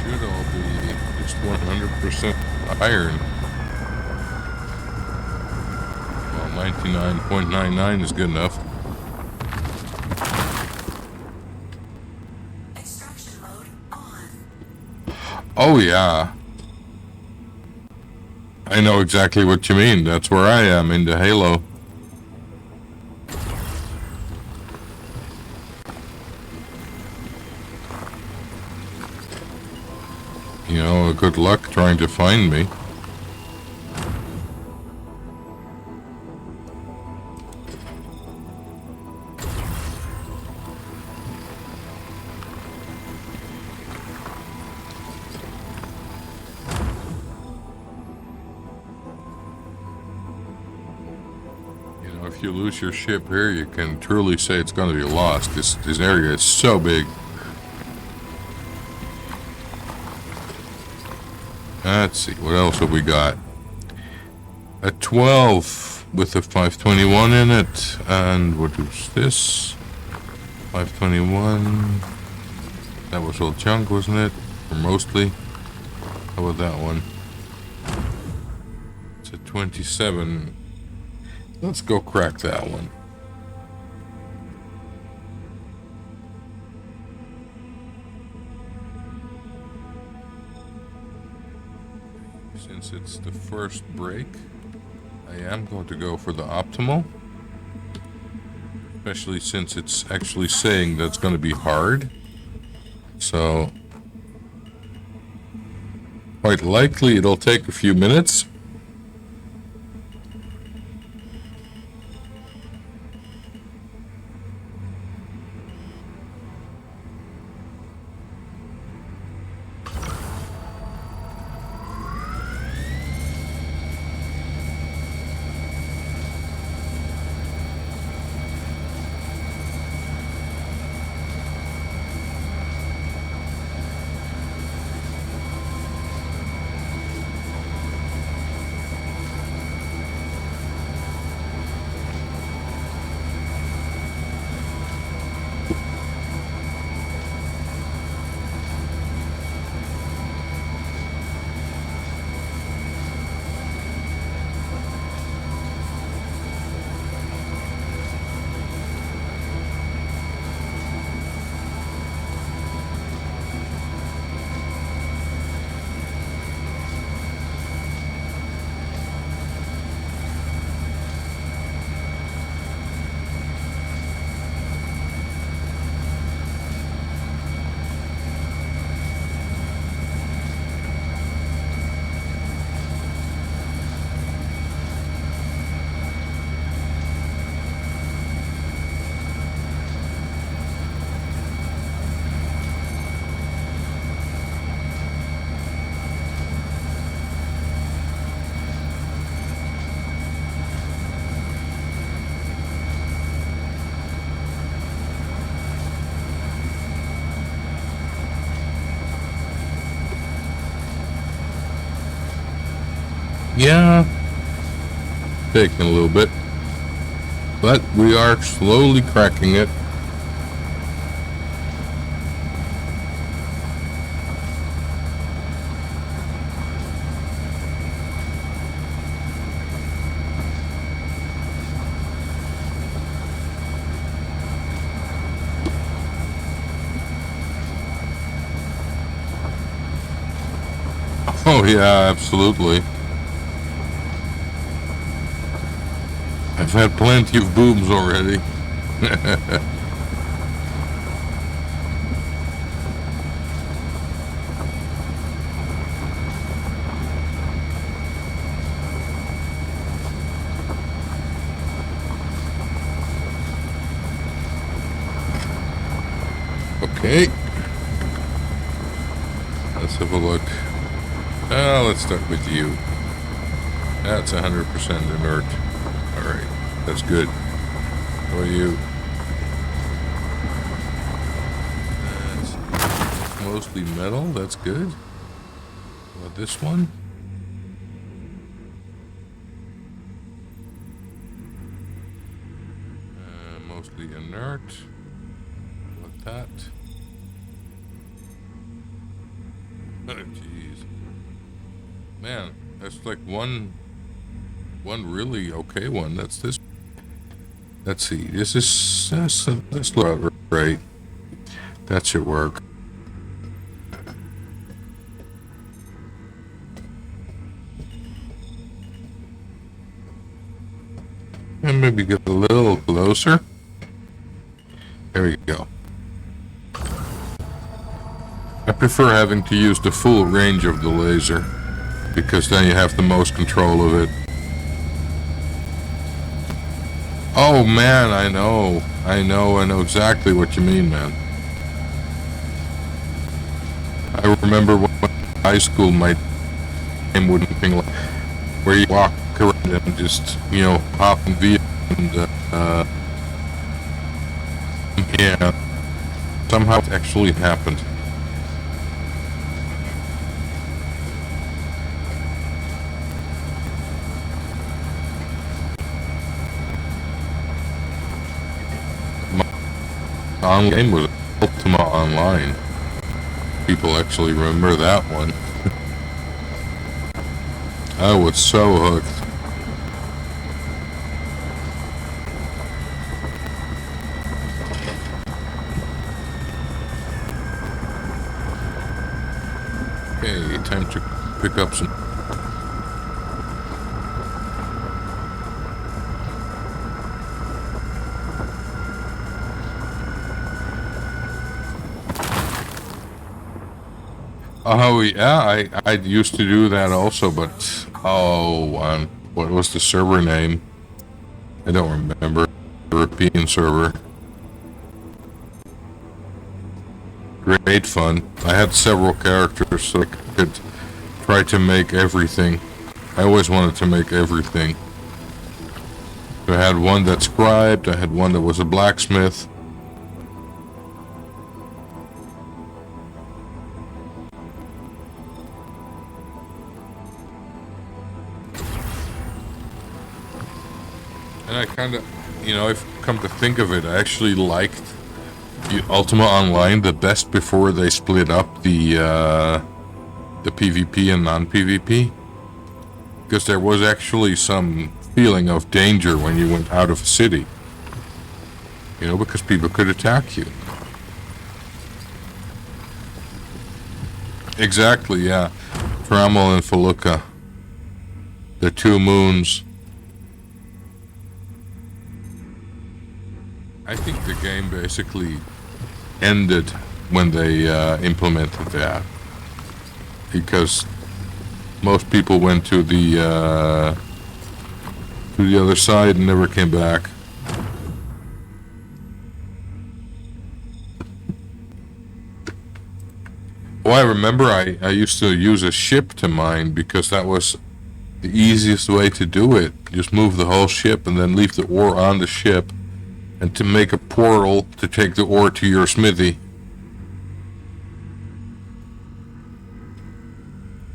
Should all be just 100% iron. Well, 99.99 is good enough. Extraction mode on. Oh yeah. I know exactly what you mean. That's where I am into Halo. You know, good luck trying to find me. You know, if you lose your ship here, you can truly say it's going to be lost. This area is so big. Let's see, what else have we got? A 12 with a 521 in it. And what is this? 521. That was all junk, wasn't it? Or mostly. How about that one? It's a 27. Let's go crack that one. Since it's the first break, I am going to go for the optimal. Especially since it's actually saying that's going to be hard. So, quite likely it'll take a few minutes. Yeah, taking a little bit, but we are slowly cracking it. Oh yeah, absolutely. I've had plenty of booms already. Okay. Let's have a look. Let's start with you. That's 100% inert. Alright, that's good. How are you? That's mostly metal, that's good. How about this one? Mostly inert. How about that? Oh, jeez. Man, that's like one really okay one. That's this. Let's see. This look right. That should work. And maybe get a little closer. There we go. I prefer having to use the full range of the laser, because then you have the most control of it. Oh man, I know exactly what you mean, man. I remember when in high school my game wouldn't thing like where you walk around and just, you know, hop in vehicle and yeah, somehow it actually happened. My game was Ultima Online. People actually remember that one. I was so hooked. Okay, time to pick up some. Oh yeah, I used to do that also, but what was the server name? I don't remember. European server. Great fun. I had several characters, so I could try to make everything. I always wanted to make everything. I had one that scribed. I had one that was a blacksmith. And I kind of, you know, I've come to think of it, I actually liked the Ultima Online the best before they split up the PvP and non-PvP. Because there was actually some feeling of danger when you went out of a city. You know, because people could attack you. Exactly, yeah. Trammel and Feluca. The two moons. I think the game basically ended when they implemented that, because most people went to the other side and never came back. Oh, I remember I used to use a ship to mine because that was the easiest way to do it. Just move the whole ship and then leave the ore on the ship, and to make a portal to take the ore to your smithy.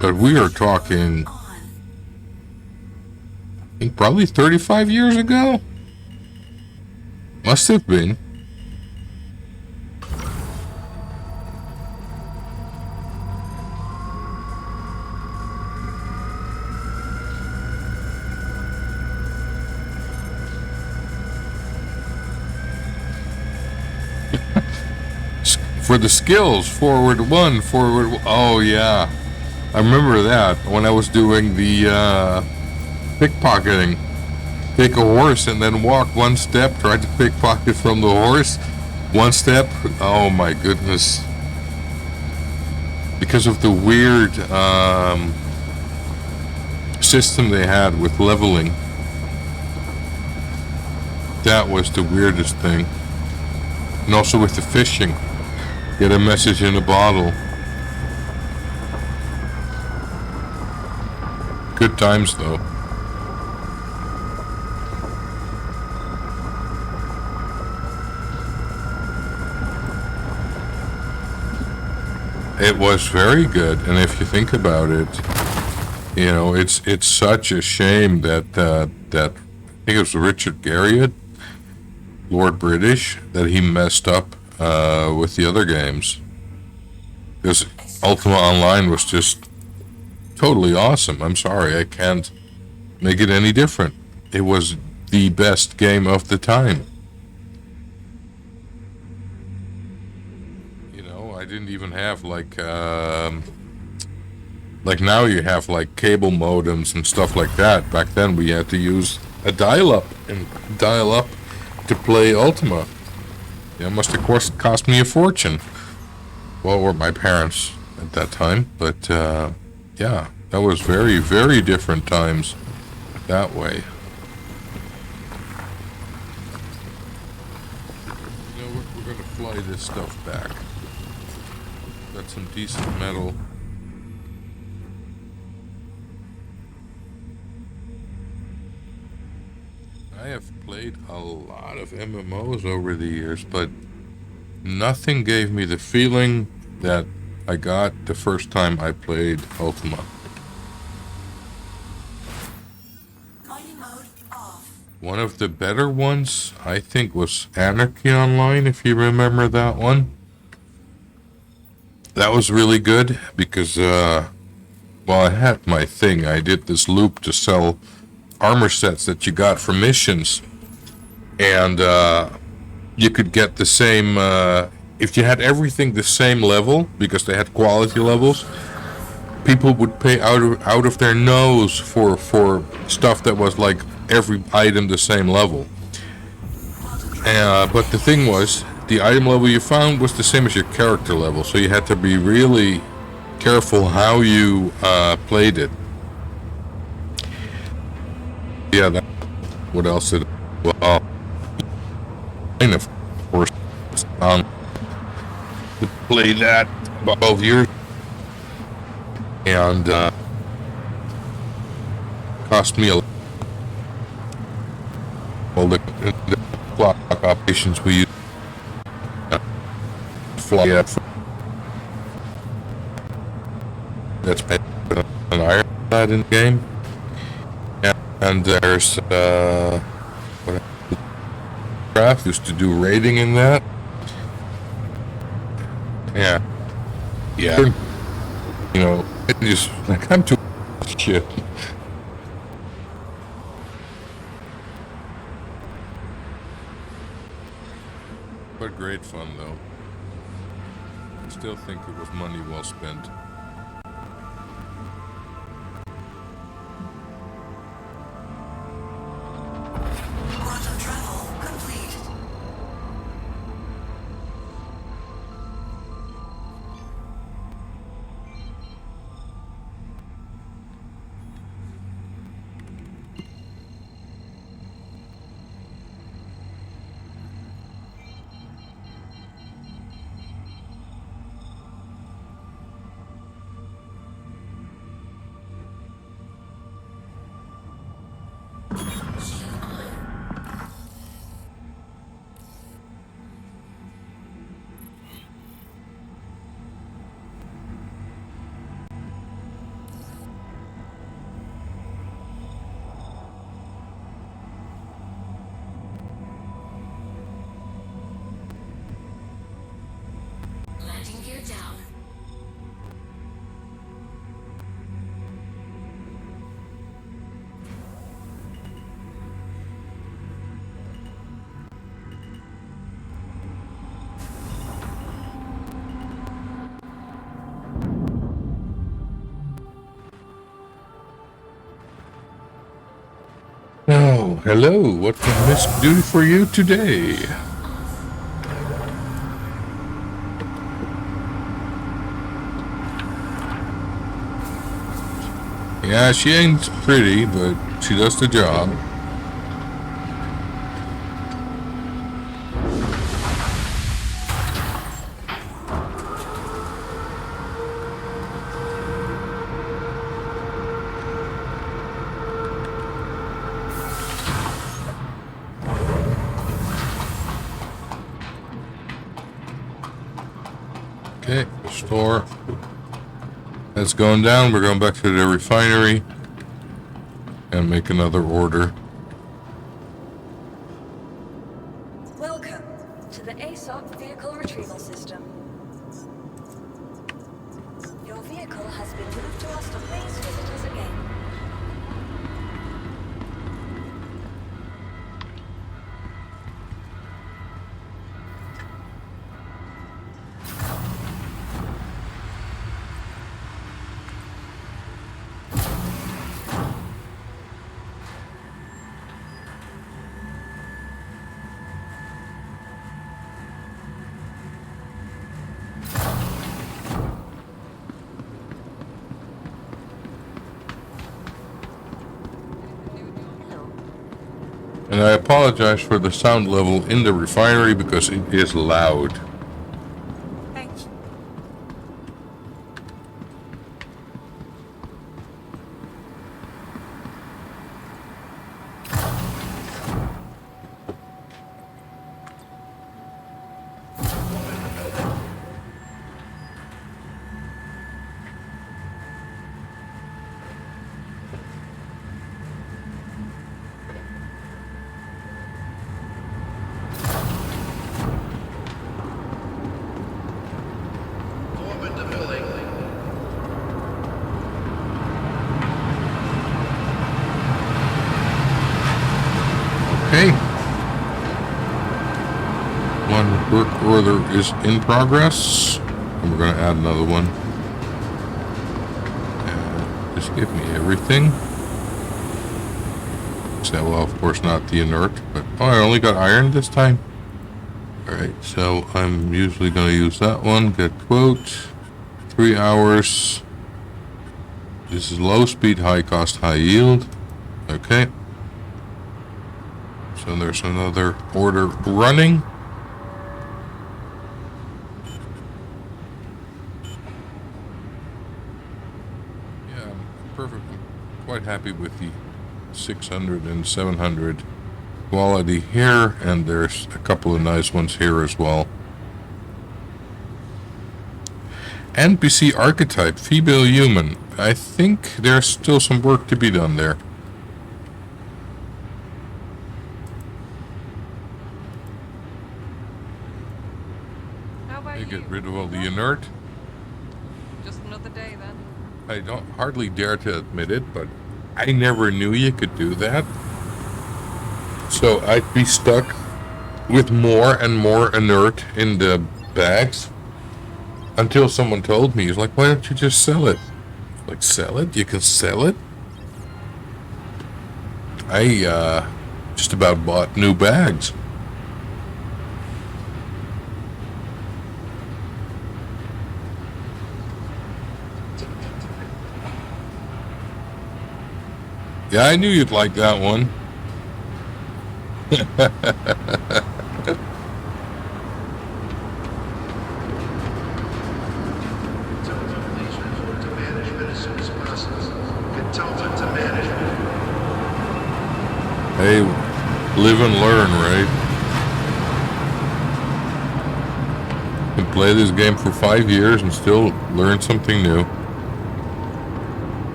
But we are talking think probably 35 years ago. Must have been. For the skills, forward one, oh yeah. I remember that when I was doing the pickpocketing. Take a horse and then walk one step, try to pickpocket from the horse. One step, oh my goodness. Because of the weird system they had with leveling. That was the weirdest thing. And also with the fishing. Get a message in a bottle. Good times though. It was very good, and if you think about it, you know, it's such a shame that I think it was Richard Garriott, Lord British, that he messed up with the other games. Because Ultima Online was just totally awesome. I'm sorry, I can't make it any different. It was the best game of the time. You know, I didn't even have like now you have like cable modems and stuff like that. Back then we had to use a dial-up to play Ultima. It must have cost me a fortune. Well, or my parents at that time, but yeah, that was very, very different times that way. You know, we're gonna fly this stuff back. Got some decent metal. I have played a lot of MMOs over the years, but nothing gave me the feeling that I got the first time I played Ultima. Mining mode off. One of the better ones, I think, was Anarchy Online, if you remember that one. That was really good because, well, I had my thing. I did this loop to sell armor sets that you got from missions. And you could get the same, if you had everything the same level, because they had quality levels, people would pay out of their nose for stuff that was like every item the same level. But the thing was, the item level you found was the same as your character level, so you had to be really careful how you played it. Yeah, what else did well, of course, to play that about 12 years, and cost me a lot. Well, the clock operations we use fly up. That's an iron that in the game. And there's what RAFT used to do raiding in that. Yeah. You know, it just like I'm too shit. But great fun though. I still think it was money well spent. Quantum travel complete. Oh, hello. What can Miss do for you today? Yeah, she ain't pretty, but she does the job. Okay, store. That's going down. We're going back to the refinery and make another order. Welcome to the ASOP vehicle retrieval system. Your vehicle has been moved to us to please visitors again. And I apologize for the sound level in the refinery because it is loud. Thank you. Form into building. Okay. One work order is in progress. And we're going to add another one. Just give me everything. So, well, of course not the inert, but oh, I only got iron this time. Alright, so I'm usually going to use that one. Get quote. 3 hours. This is low speed, high cost, high yield. Okay. So there's another order running. Yeah, I'm perfectly quite happy with the 600 and 700 quality here, and there's a couple of nice ones here as well. NPC archetype, female human. I think there's still some work to be done there. How about You you? get rid of all the inert. Just another day then. I don't hardly dare to admit it, but I never knew you could do that. So I'd be stuck with more and more inert in the bags until someone told me, he's like, why don't you just sell it? Like, sell it? You can sell it? I just about bought new bags. Yeah, I knew you'd like that one. Tilton, please report to management as soon as possible. Get Tilton to management. Hey, live and learn, right? You can play this game for 5 years and still learn something new.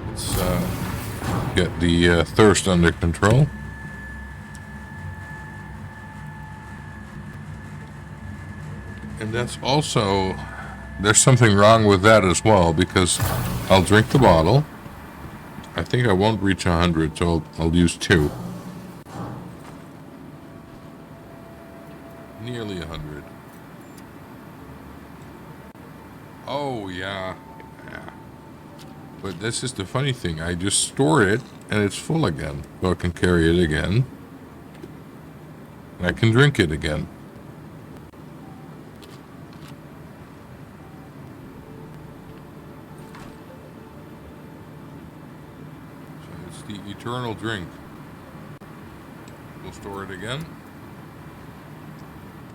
Let's get the thirst under control. And that's also, there's something wrong with that as well, because I'll drink the bottle. I think I won't reach 100, so I'll use 2. Nearly 100. Oh, yeah. Yeah. But this is the funny thing. I just store it, and it's full again. So I can carry it again. And I can drink it again. So it's the eternal drink. We'll store it again.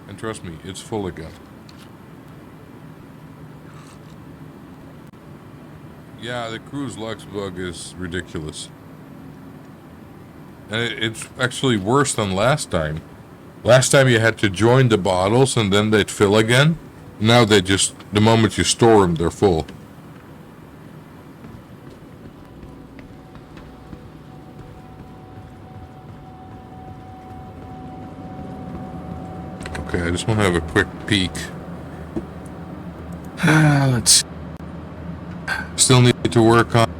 And trust me, it's full again. Yeah, the cruise Lux bug is ridiculous. And it's actually worse than last time. Last time you had to join the bottles and then they'd fill again. Now they just, the moment you store them, they're full. Okay, I just want to have a quick peek. Let's see. Still need to work on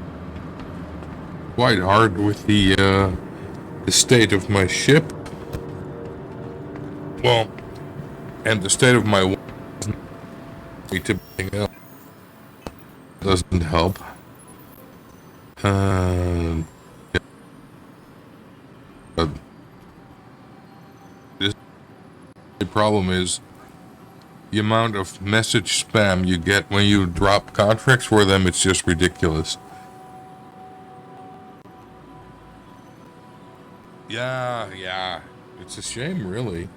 quite hard with the state of my ship. Well, and the state of my doesn't help. Yeah. The problem is the amount of message spam you get when you drop contracts for them. It's just ridiculous. Yeah, it's a shame, really.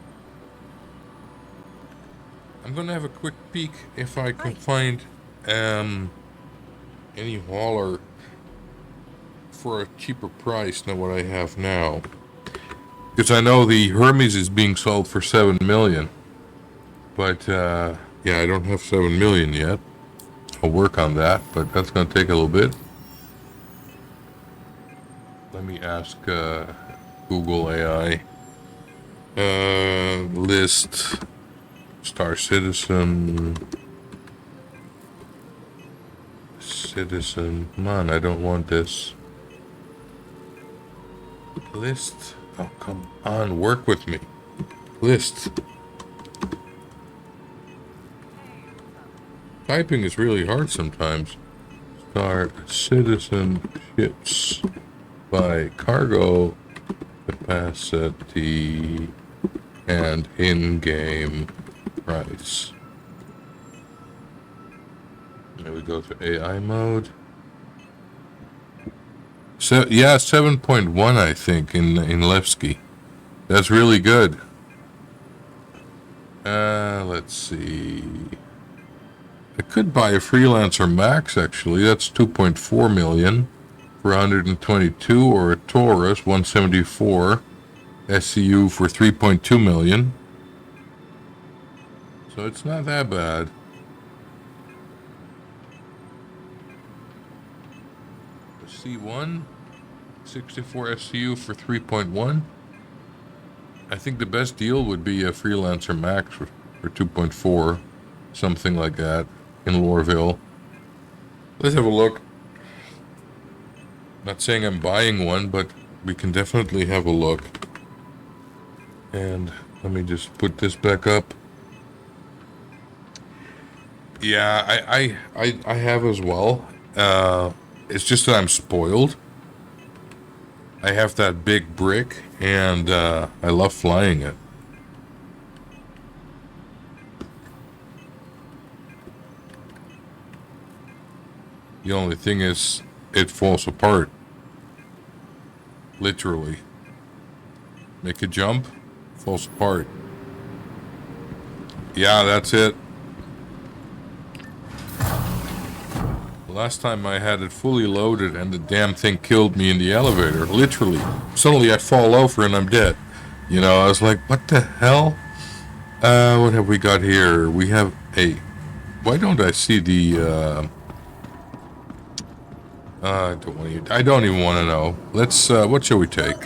I'm gonna have a quick peek if I can find any hauler for a cheaper price than what I have now. Because I know the Hermes is being sold for 7 million. But, yeah, I don't have 7 million yet. I'll work on that, but that's going to take a little bit. Let me ask Google AI. List Star Citizen. Citizen. Come on, I don't want this. List. Oh, come on, work with me. List. Typing is really hard sometimes. Star Citizen ships by cargo capacity and in-game price. There we go to AI mode. So yeah, 7.1 I think in Levski. That's really good. Let's see. I could buy a Freelancer Max actually. That's 2.4 million for 122, or a Taurus 174 SCU for 3.2 million. So it's not that bad. C1 64 SCU for 3.1. I think the best deal would be a Freelancer Max for 2.4, something like that, in Lorville. Let's have a look. Not saying I'm buying one, but we can definitely have a look. And let me just put this back up. Yeah, I have as well. It's just that I'm spoiled. I have that big brick, and I love flying it. The only thing is, it falls apart. Literally. Make a jump, falls apart. Yeah, that's it. Last time I had it fully loaded and the damn thing killed me in the elevator. Literally. Suddenly I fall over and I'm dead. You know, I was like, what the hell? What have we got here? We have a... Why don't I see the... I don't even want to know. Let's, what shall we take?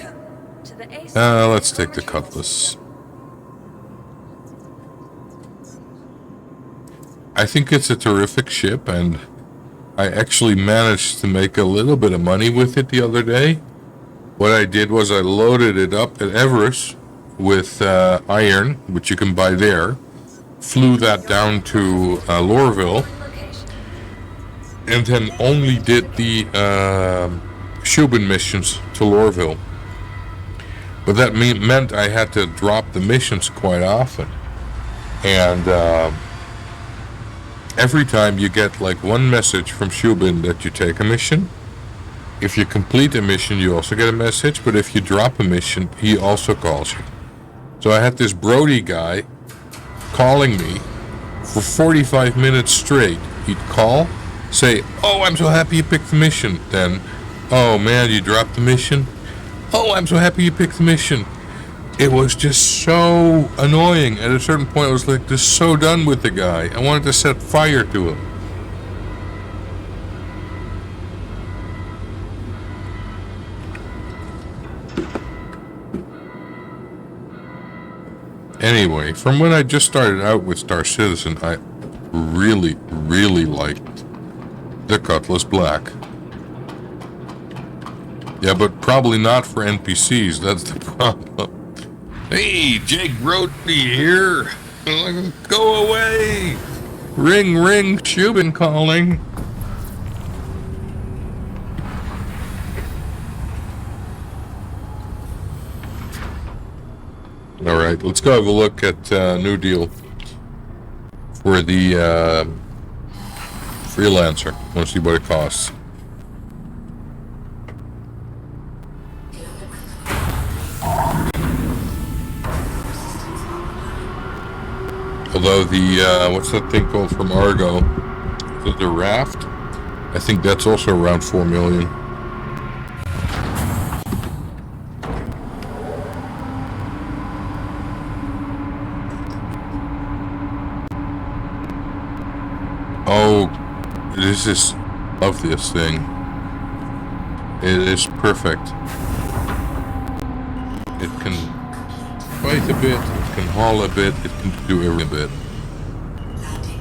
Let's take the Cutlass. I think it's a terrific ship, and I actually managed to make a little bit of money with it the other day. What I did was I loaded it up at Everest with iron, which you can buy there. Flew that down to Lorville, and then only did the Shubin missions to Lorville. But that meant I had to drop the missions quite often. And every time you get like one message from Shubin that you take a mission. If you complete a mission, you also get a message, but if you drop a mission, he also calls you. So I had this Brody guy calling me for 45 minutes straight. He'd call, say, "Oh, I'm so happy you picked the mission." Then, "Oh man, you dropped the mission?" "Oh, I'm so happy you picked the mission." It was just so annoying. At a certain point, I was like, just so done with the guy. I wanted to set fire to him. Anyway, from when I just started out with Star Citizen, I really, really liked the Cutlass Black. Yeah, but probably not for NPCs, that's the problem. Hey, Jake Brody here. Go away. Ring, ring, Shubin calling. Alright, let's go have a look at New Deal for the Freelancer. I want to see what it costs. Although the, what's that thing called from Argo? Is it the RAFT? I think that's also around 4 million. Oh, this is, love this thing. It is perfect. It can fight a bit, it can haul a bit, it can do every bit.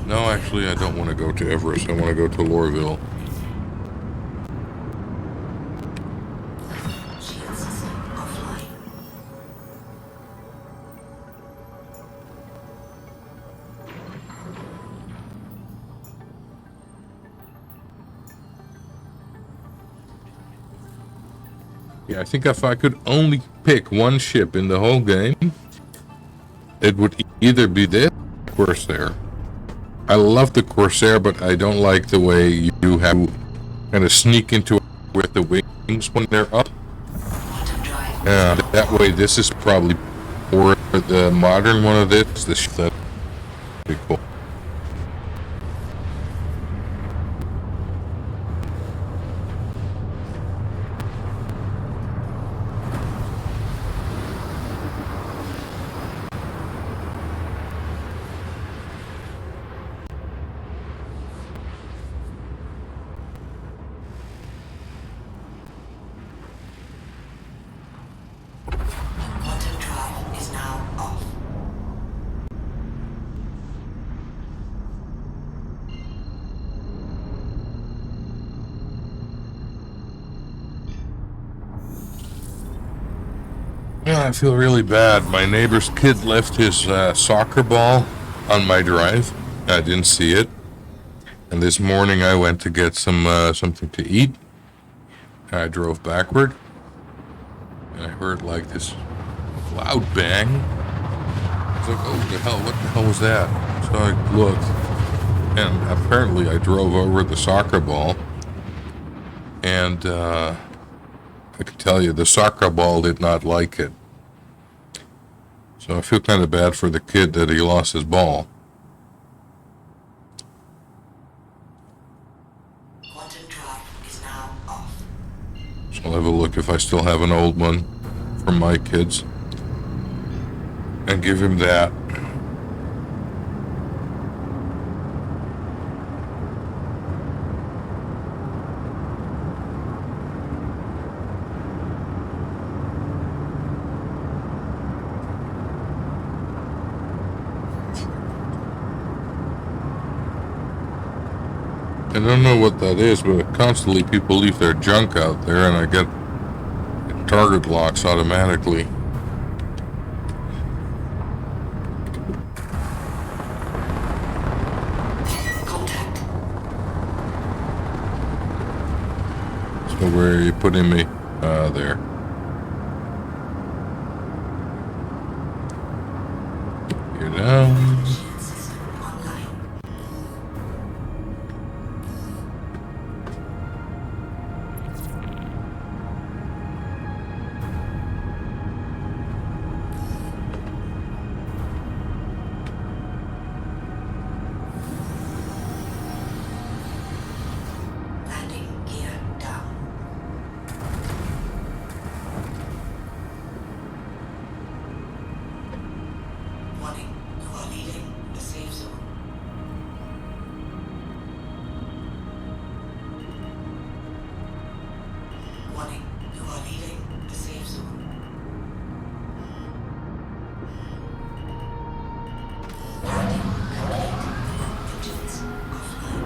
No, actually I don't want to go to Everest, I want to go to Lorville. Yeah, I think if I could only pick one ship in the whole game, it would either be this or Corsair. I love the Corsair, but I don't like the way you have to kind of sneak into it with the wings when they're up. That way, this is probably, or the modern one of this, the ship that's pretty cool. Yeah, I feel really bad. My neighbor's kid left his soccer ball on my drive. I didn't see it. And this morning I went to get some something to eat. I drove backward. And I heard like this loud bang. I was like, oh, the hell, what the hell was that? So I looked. And apparently I drove over the soccer ball. And I can tell you, the soccer ball did not like it. So I feel kind of bad for the kid that he lost his ball. Quantum drive is now off. So I'll have a look if I still have an old one from my kids. And give him that. I don't know what that is, but constantly people leave their junk out there and I get target locks automatically. Contact. Where are you putting me? There. You're down. System online. Landing gear down. Warning, you are leaving the safe zone. Warning, you are leaving the safe zone. Landing complete. Engines offline.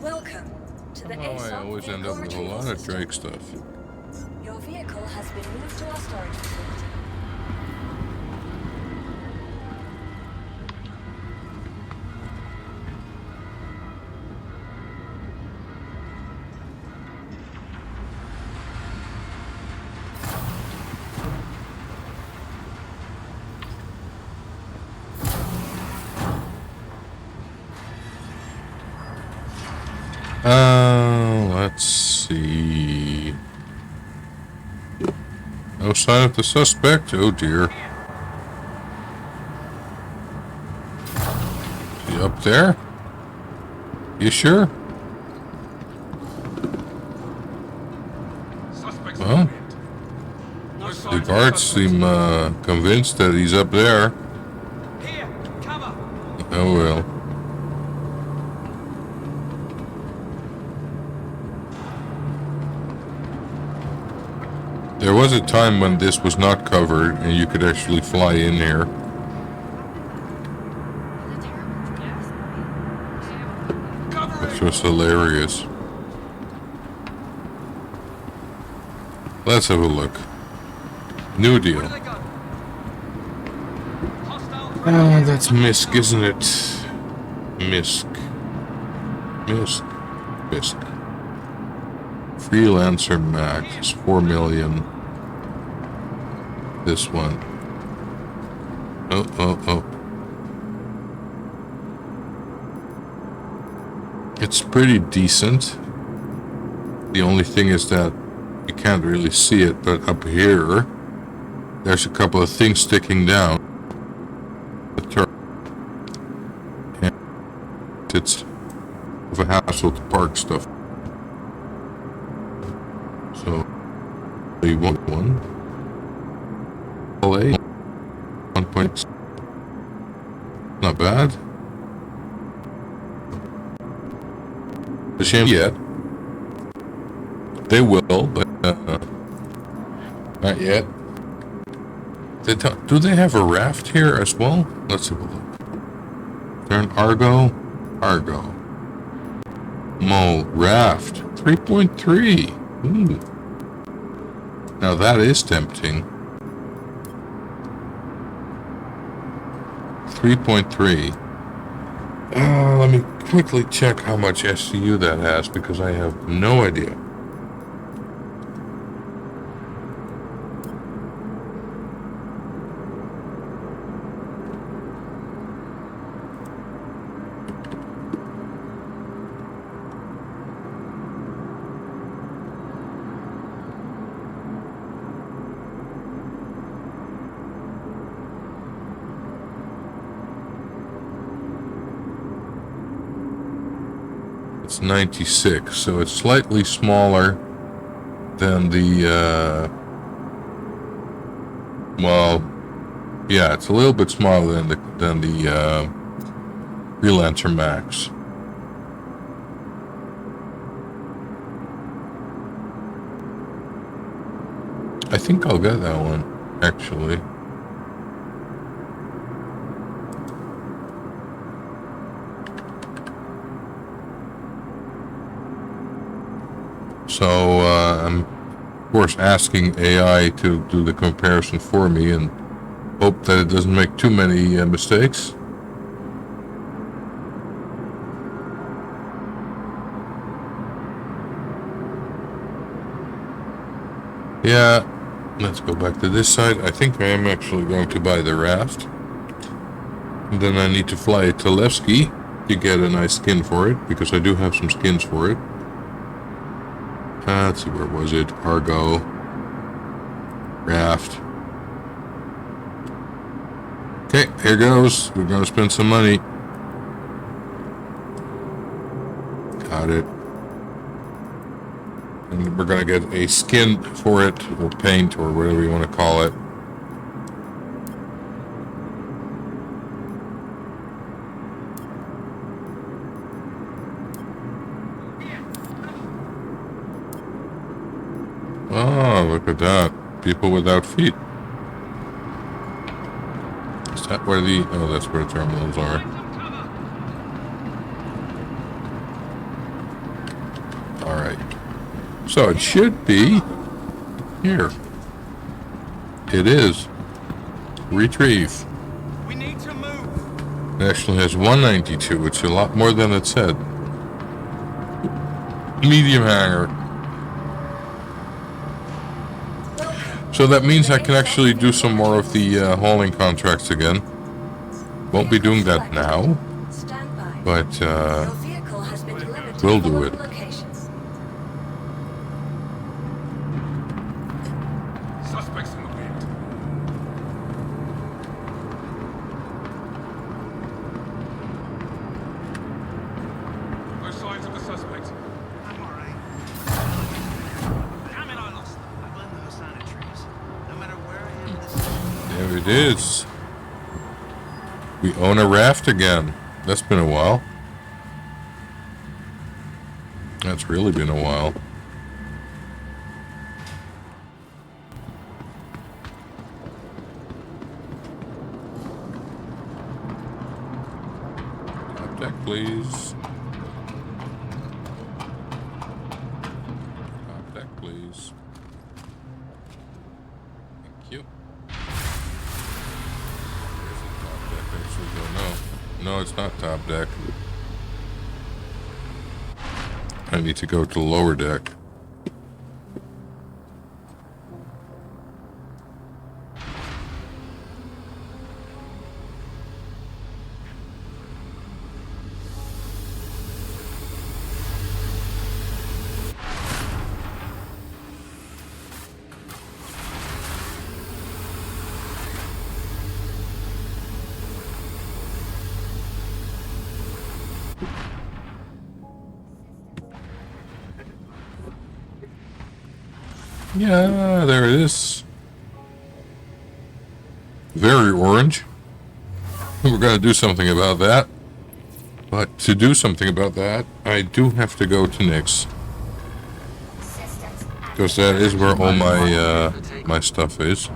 Welcome to the Oh, I ASOP always end vehicle up with a retrieval lot of system. Drake stuff. Your vehicle has been moved to our storage facility. Let's see. No sign of the suspect? Oh dear. Is he up there? You sure? Well, the guards seem convinced that he's up there. Here, cover. Oh well. There was a time when this was not covered and you could actually fly in here. Which was hilarious. Let's have a look. New deal. Where do they go? Hostile Ah, that's Misk, isn't it? Misk. Misk. Misk. Freelancer max, 4 million. This one. Oh. It's pretty decent. The only thing is that you can't really see it, but up here, there's a couple of things sticking down. The turret. And it's of a hassle to park stuff. So, we want one. LA 1.6. Not bad. A shame yet. They will, but not yet. Do they have a raft here as well? Let's have a look. They're an Argo. Mo raft 3.3. Now that is tempting. 3.3. Let me quickly check how much SCU that has because I have no idea. It's 96, so it's slightly smaller than the, well, Yeah, it's a little bit smaller than the Freelancer Max. I think I'll get that one, actually. So, I'm, of course, asking AI to do the comparison for me and hope that it doesn't make too many mistakes. Yeah, let's go back to this side. I think I am actually going to buy the raft. And then I need to fly it to Levski to get a nice skin for it, because I do have some skins for it. Let's see, where was it? Argo RAFT. Okay, here goes. We're gonna spend some money. Got it. And we're gonna get a skin for it, or paint, or whatever you want to call it. Oh, look at that. People without feet. Is that where the... Oh, that's where the terminals are. Alright. So it should be... here. It is. Retrieve. We need to move. It actually has 192, which is a lot more than it said. Medium hangar. So that means I can actually do some more of the hauling contracts again. Won't be doing that now, Stand by. but Your vehicle has been delivered to we'll the do following it. locations. Suspects in the wind. No signs of the suspect. I'm alright. Damn it, I lost them. I blame the Hosanna trees. No matter where I am in this There it is. We own a raft again. That's been a while. That's really been a while. Top deck, please. Top deck, please. Thank you. Where's the top deck? Actually, don't know. No, it's not top deck. I need to go to the lower deck. Yeah, there it is. Very orange. We're going to do something about that. But to do something about that, I do have to go to Nyx. Because that is where all my my stuff is.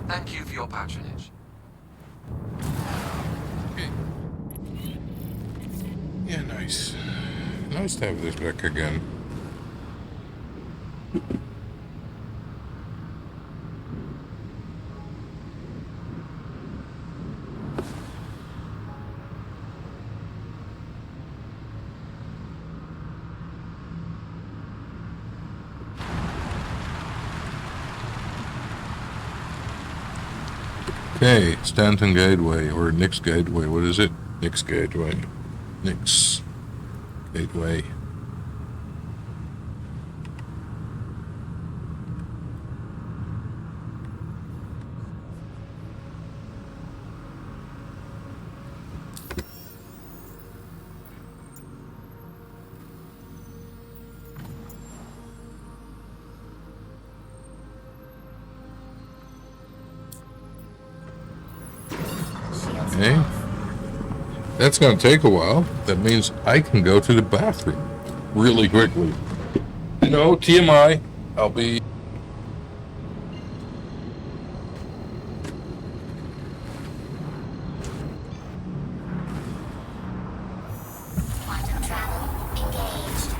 Thank you for your patronage. Okay. Yeah, nice. Nice to have this back again. Okay, Stanton Gateway, or Nick's Gateway, what is it? Nick's Gateway. Nick's Gateway. Okay. That's going to take a while. That means I can go to the bathroom really quickly. You know, TMI, I'll be... Quantum travel engaged.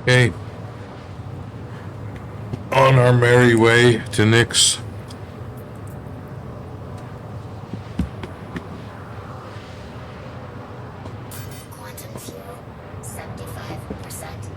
Okay. On our merry way to Nick's. Quantum fuel 75%.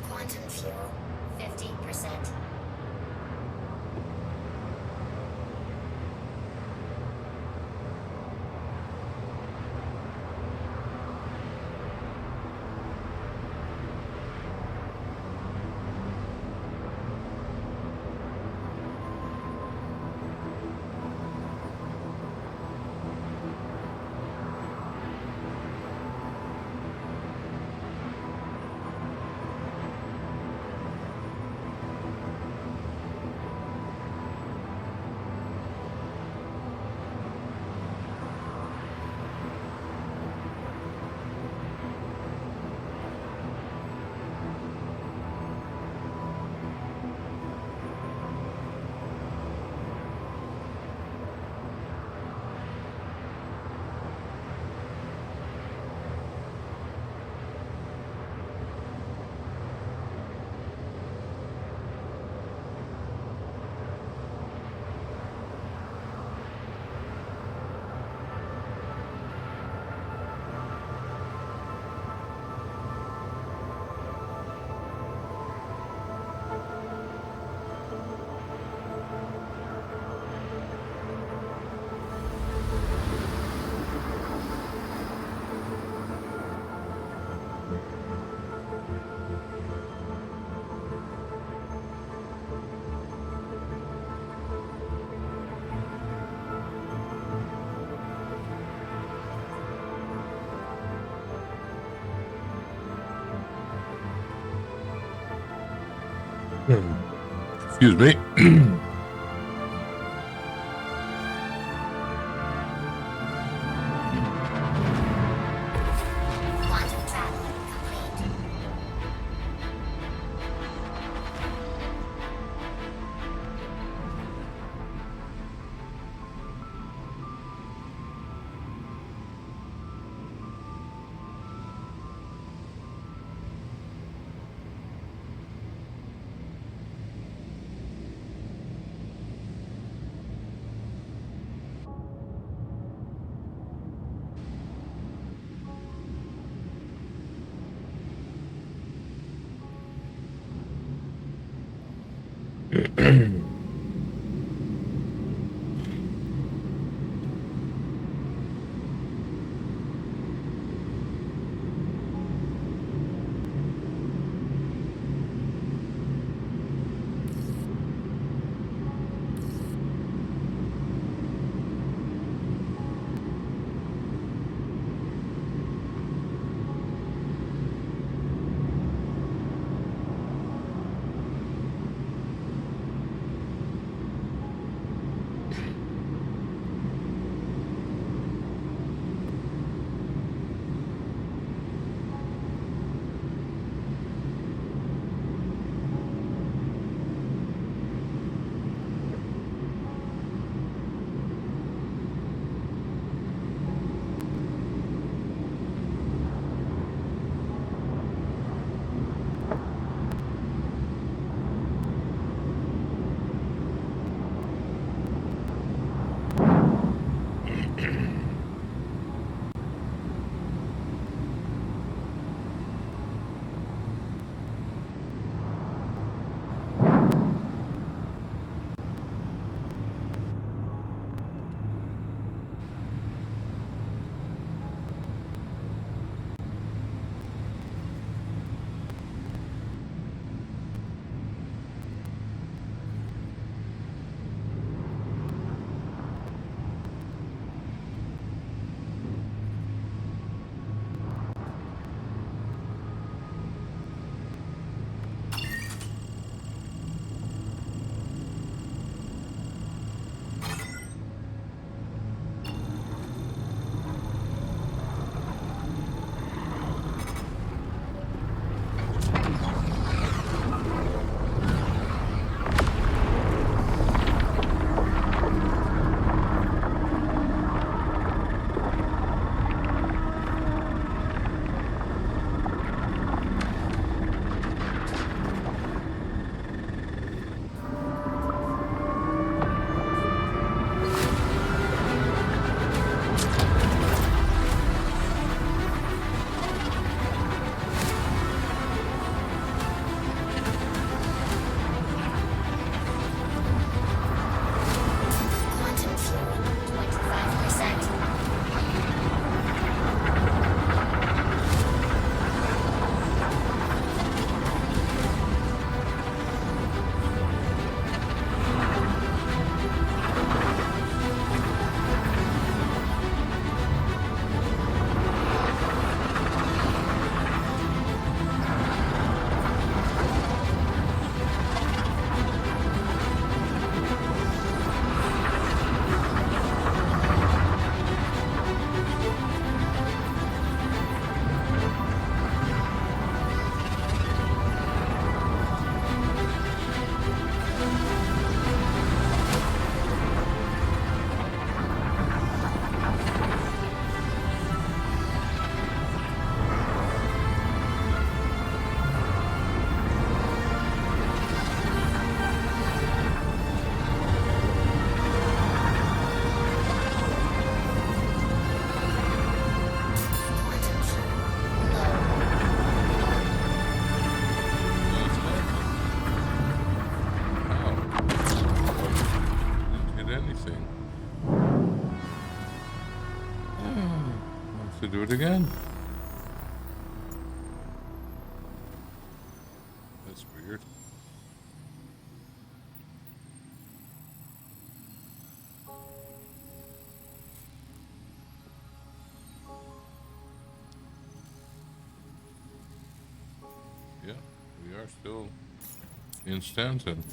Quantum fuel 50%. Excuse me. Quantum travel complete. Quantum fuel, 25%. Quantum fuel, low. Didn't hit anything. Have to do it again. That's weird. Yeah, we are still in Stanton.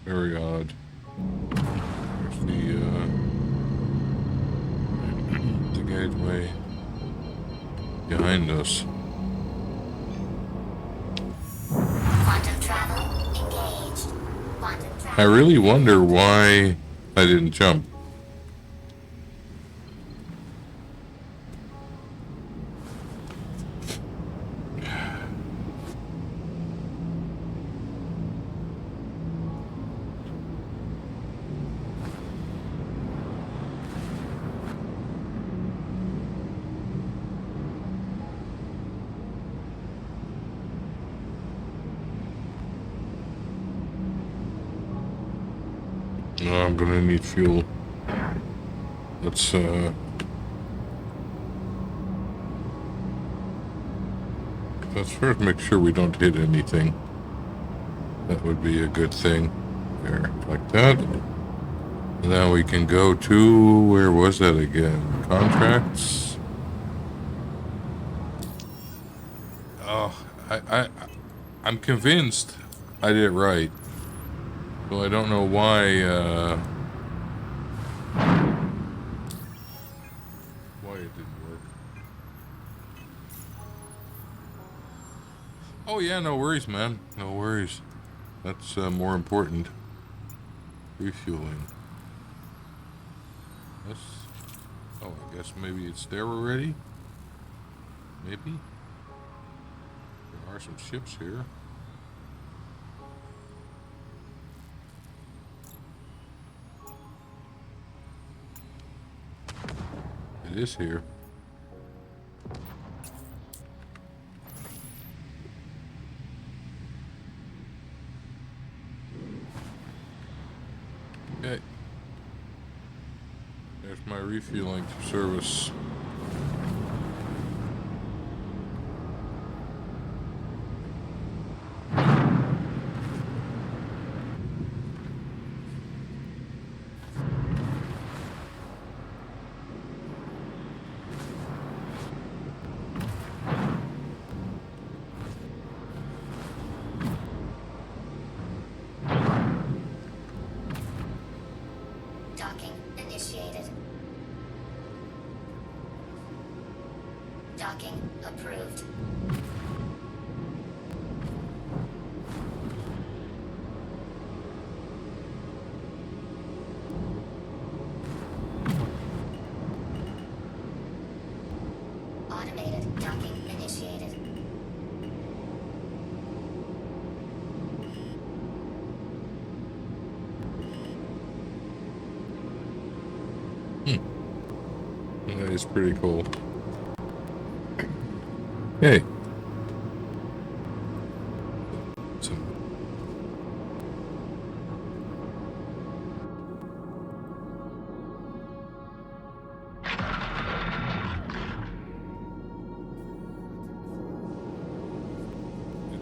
Very odd. There's the gateway behind us. Quantum travel engaged. Quantum travel. I really wonder why I didn't jump. No, I'm gonna need fuel. Let's first make sure we don't hit anything. That would be a good thing. There, like that. And then we can go to, where was that again? Contracts. Oh, I'm convinced I did it right. So I don't know why it didn't work. Oh yeah, no worries, man. No worries. That's more important. Refueling. Yes. Oh, I guess maybe it's there already? Maybe? There are some ships here. It is here. Okay. There's my refueling service. Docking initiated. Docking approved. Automated docking initiated. That is pretty cool. Hey. It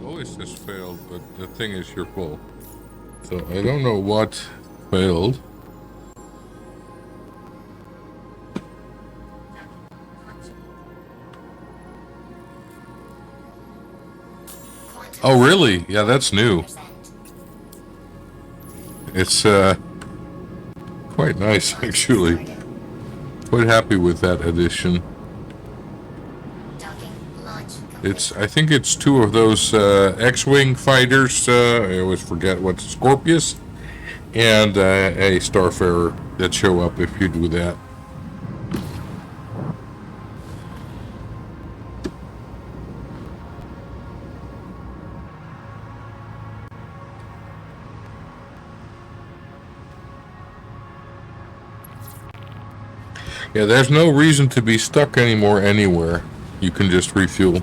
always says failed, but the thing is you're full. So I don't know what failed. Oh, really? Yeah, that's new. It's quite nice, actually. Quite happy with that addition. Docking launch. It's, I think it's two of those X-Wing fighters, I always forget what's Scorpius, and a Starfarer that show up if you do that. Yeah, there's no reason to be stuck anymore anywhere. You can just refuel.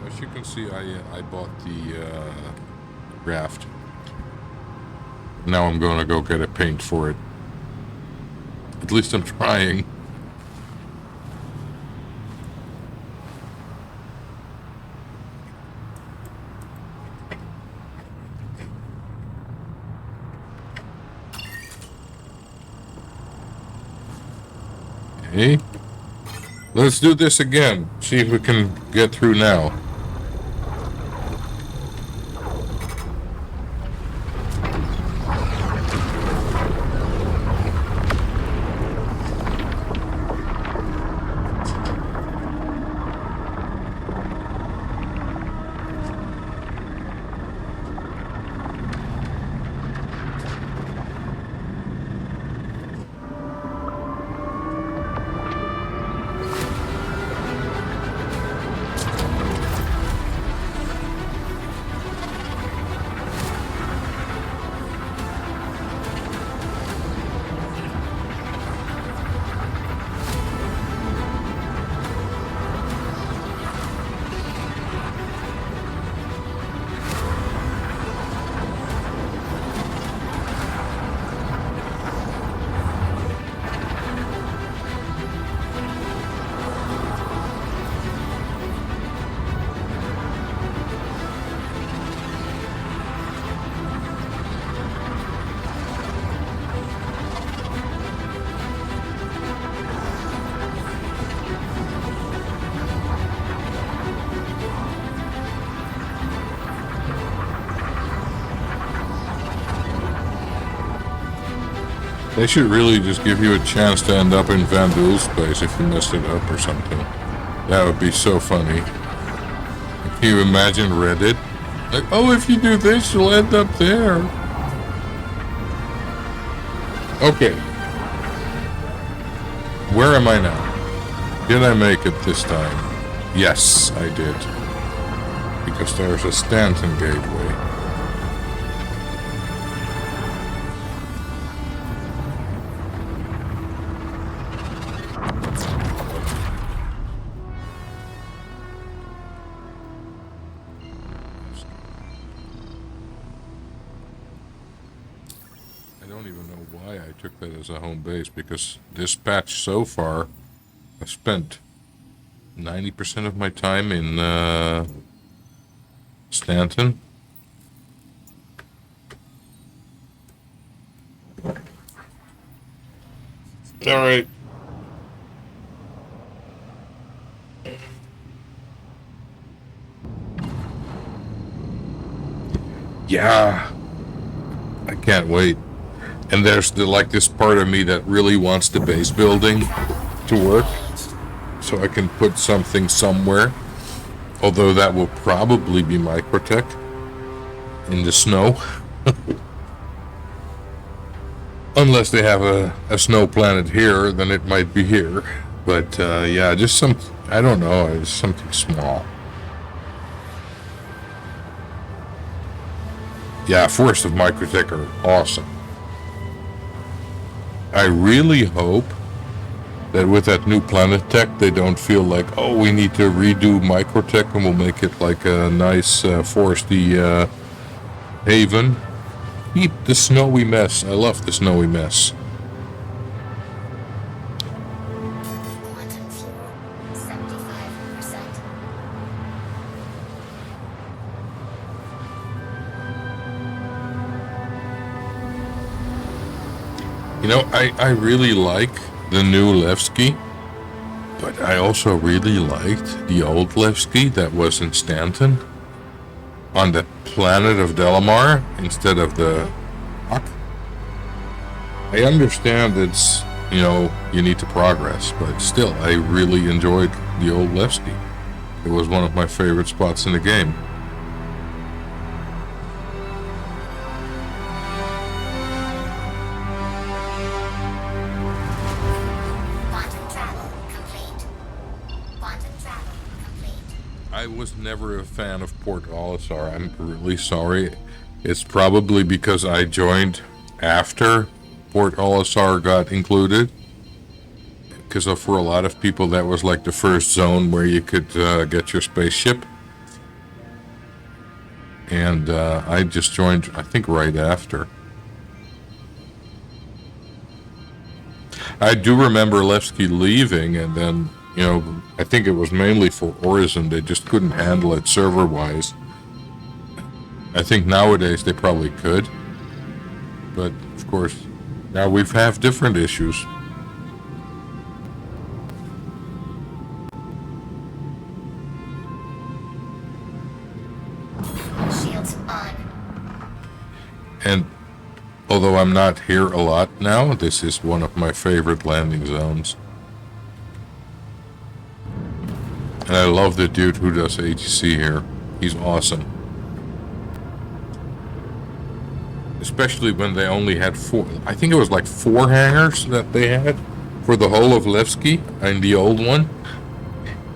As you can see, I bought the raft. Now I'm going to go get a paint for it. At least I'm trying. Okay. Let's do this again. See if we can get through now. They should really just give you a chance to end up in Van Duel's place if you messed it up or something. That would be so funny. Can you imagine Reddit? Like, oh, if you do this, you'll end up there. Okay. Where am I now? Did I make it this time? Yes, I did. Because there's a Stanton gateway. Took that as a home base because this patch so far I've spent 90% of my time in Stanton. All right. Yeah, I can't wait. And there's this part of me that really wants the base building to work, so I can put something somewhere. Although that will probably be Microtech in the snow, unless they have a snow planet here, then it might be here. But yeah, just I don't know, it's something small. Yeah, Forest of Microtech are awesome. I really hope that with that new Planet Tech, they don't feel like, oh, we need to redo Microtech and we'll make it like a nice foresty haven. Keep the snowy mess. I love the snowy mess. Quantum fuel, 75%. You know, I really like the new Levski, but I also really liked the old Levski that was in Stanton on the planet of Delamar instead of the Hawk. I understand it's, you know, you need to progress, but still, I really enjoyed the old Levski. It was one of my favorite spots in the game. I was never a fan of Port Olisar. I'm really sorry. It's probably because I joined after Port Olisar got included. Because for a lot of people that was like the first zone where you could get your spaceship. And I just joined, I think, right after. I do remember Levski leaving, and then, you know, I think it was mainly for Orison. They just couldn't handle it server-wise. I think nowadays they probably could. But, of course, now we have different issues. And although I'm not here a lot now, this is one of my favorite landing zones. And I love the dude who does ATC here. He's awesome. Especially when they only had I think it was like 4 hangars that they had for the whole of Levski and the old one.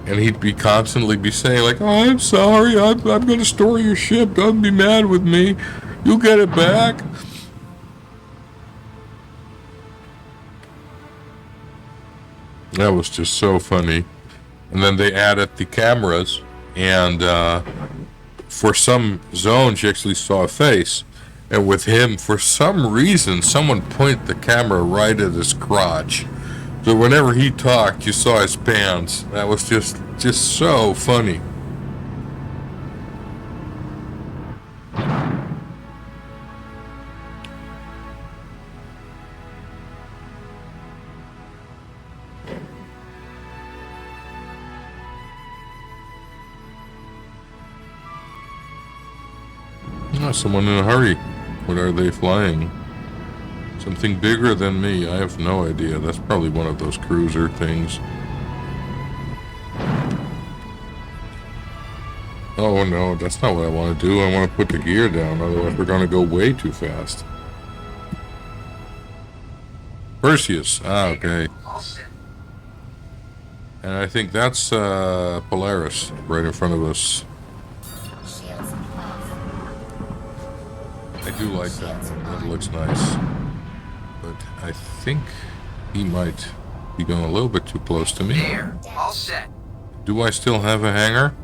And he'd be constantly saying like, oh, I'm sorry, I'm going to store your ship, don't be mad with me, you'll get it back. That was just so funny. And then they added the cameras, and for some zones you actually saw a face. And with him, for some reason, someone pointed the camera right at his crotch. So whenever he talked, you saw his pants. That was just so funny. Oh, someone in a hurry. What are they flying? Something bigger than me. I have no idea. That's probably one of those cruiser things. Oh no, that's not what I want to do. I want to put the gear down, otherwise we're going to go way too fast. Perseus. Ah, okay. And I think that's Polaris right in front of us. I do like that one. That looks nice. But I think he might be going a little bit too close to me. There, all set. Do I still have a hangar?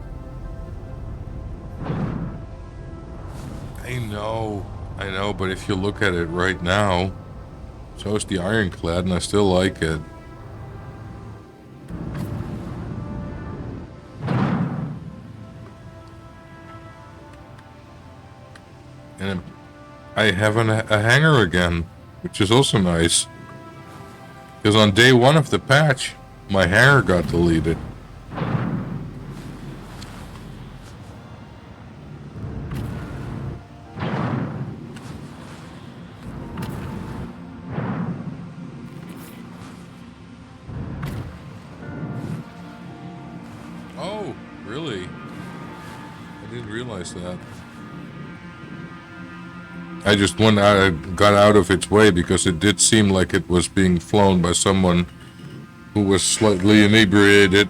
I know, but if you look at it right now, so is the Ironclad, and I still like it. And I have a hangar again, which is also nice. Because on day 1 of the patch, my hangar got deleted. Oh, really? I didn't realize that. I just got out of its way because it did seem like it was being flown by someone who was slightly inebriated.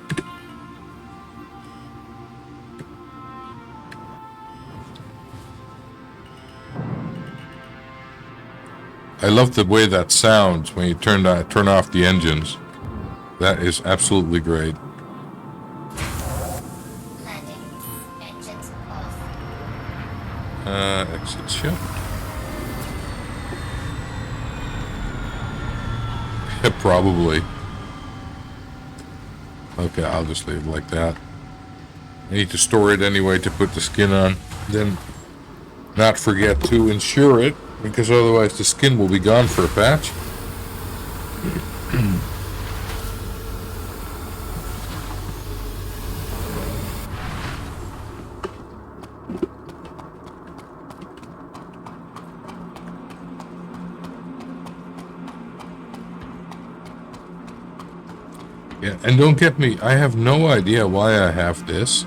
I love the way that sounds when you turn off the engines. That is absolutely great. Exit ship. Probably. Okay, I'll just leave it like that. I need to store it anyway to put the skin on. Then not forget to insure it, because otherwise the skin will be gone for a patch. Yeah, and don't get me, I have no idea why I have this.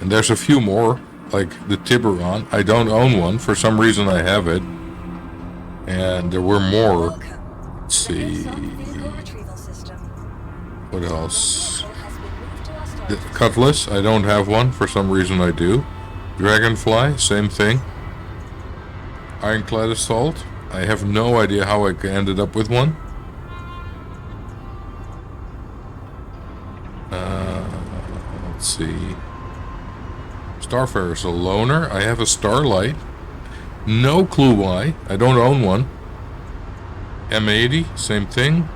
And there's a few more, like the Tiburon. I don't own one, for some reason I have it. And there were more. Let's see. What else? The Cutlass, I don't have one, for some reason I do. Dragonfly, same thing. Ironclad Assault, I have no idea how I ended up with one. Let's see. Starfarer is a loner. I have a Starlight. No clue why. I don't own one. M80, same thing.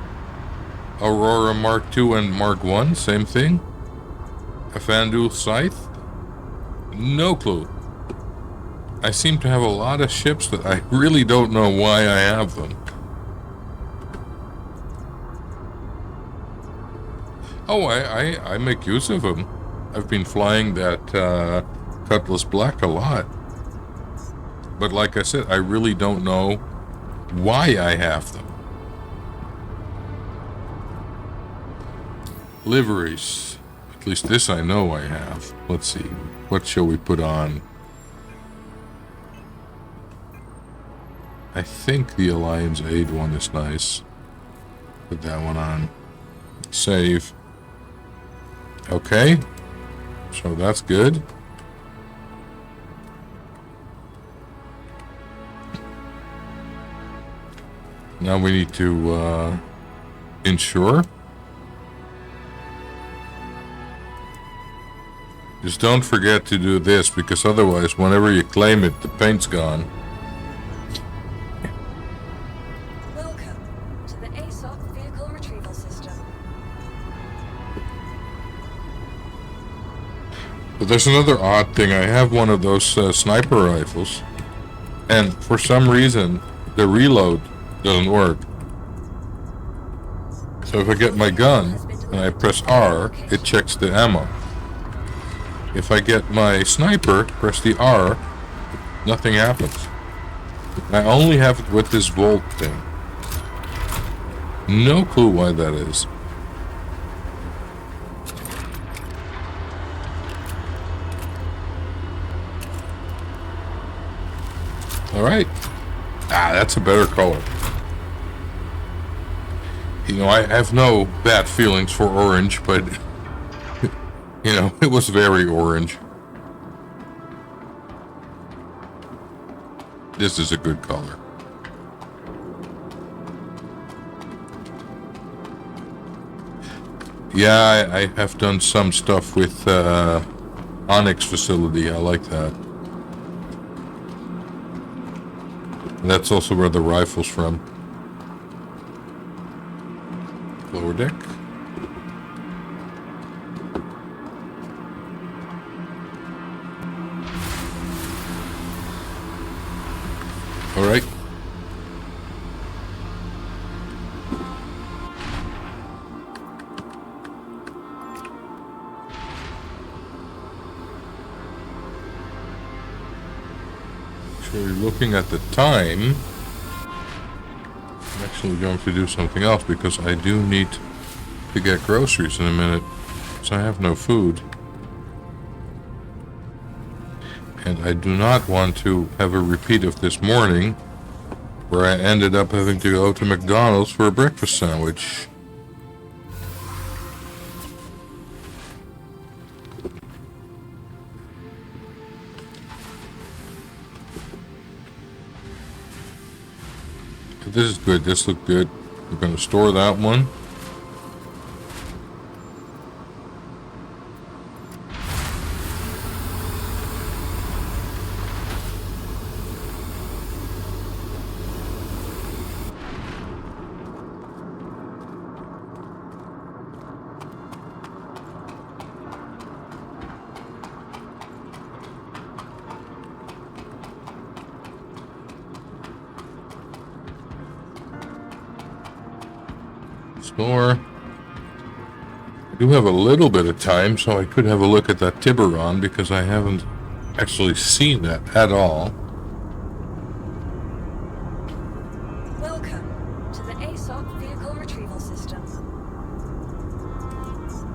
Aurora Mark II and Mark I, same thing. A Vandal Scythe. No clue. I seem to have a lot of ships that I really don't know why I have them. Oh, I make use of them. I've been flying that Cutlass Black a lot. But like I said, I really don't know why I have them. Liveries. At least this I know I have. Let's see. What shall we put on? I think the Alliance Aid one is nice. Put that one on. Save. Okay. So that's good. Now we need to insure. Just don't forget to do this, because otherwise whenever you claim it, the paint's gone. Welcome to the ASOC vehicle retrieval system. But there's another odd thing. I have one of those sniper rifles, and for some reason the reload doesn't work. So if I get my gun and I press R, it checks the ammo. If I get my sniper, press the R, nothing happens. I only have it with this Volt thing. No clue why that is. Alright. Ah, that's a better color. You know, I have no bad feelings for orange, but you know, it was very orange. This is a good color. Yeah, I have done some stuff with Onyx facility. I like that. And that's also where the rifle's from. Lower deck. All right. So you're looking at the time. I'm actually going to do something else because I do need to get groceries in a minute. So I have no food. And I do not want to have a repeat of this morning where I ended up having to go to McDonald's for a breakfast sandwich. But this is good. This looks good. We're going to store that one. Store. I do have a little bit of time, so I could have a look at that Tiburon because I haven't actually seen that at all. Welcome to the ASOC vehicle retrieval system.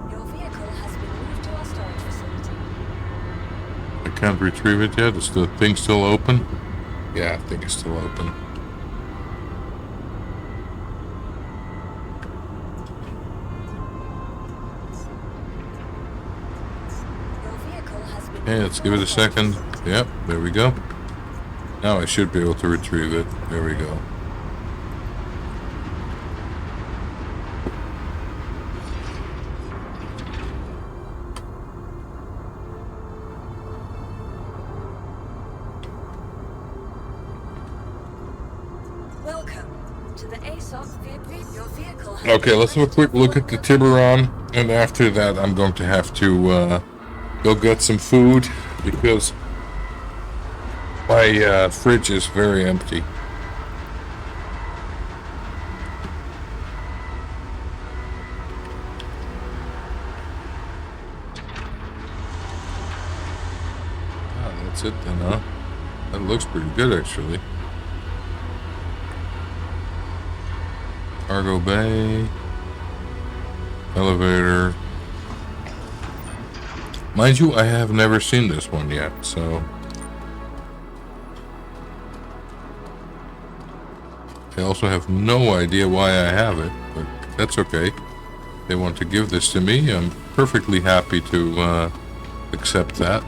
Your vehicle has been moved to our storage facility. I can't retrieve it yet. Is the thing still open? Yeah, I think it's still open. Okay, let's give it a second. Yep, there we go. Now I should be able to retrieve it. There we go. Welcome to the ASOC vehicle. Your vehicle has Okay, let's have a quick look at the Tiburon, and after that I'm going to have to go get some food because my fridge is very empty. Ah, that's it then, huh? That looks pretty good, actually. Cargo bay. Elevator. Mind you, I have never seen this one yet, so... I also have no idea why I have it, but that's okay. They want to give this to me, I'm perfectly happy to accept that.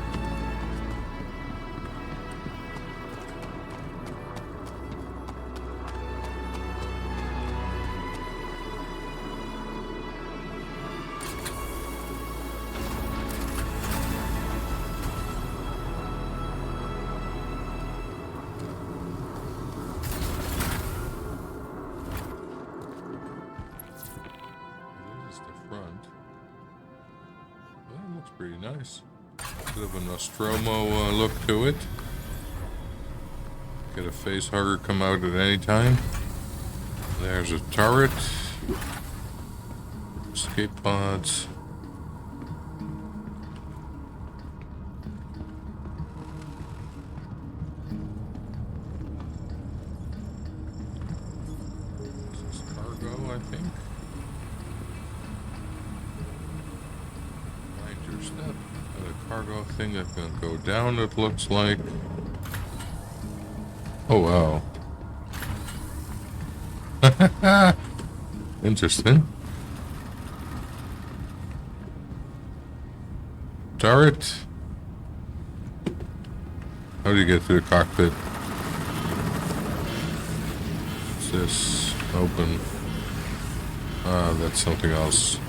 Pretty nice. Bit of a Nostromo look to it. Get a face hugger come out at any time. There's a turret. Escape pods. This is cargo, I think. Step. Got a cargo thing that's gonna go down, it looks like. Oh wow. Interesting. Turret. How do you get to the cockpit? What's this? Open. Ah, that's something else.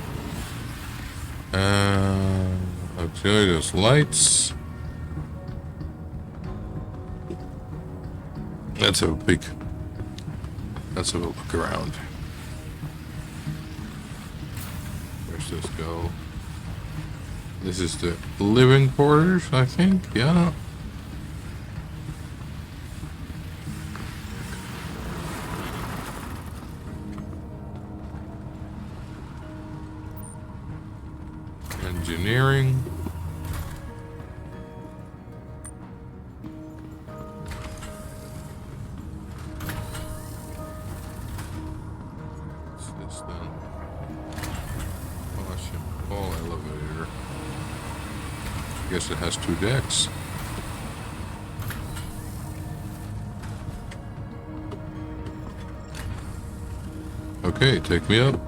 Auxiliary lights. Let's have a peek. Let's have a look around. Where's this go? This is the living quarters, I think. Yeah. Engineering. What's this then? Caution, fall elevator. I guess it has 2 decks. Okay, take me up.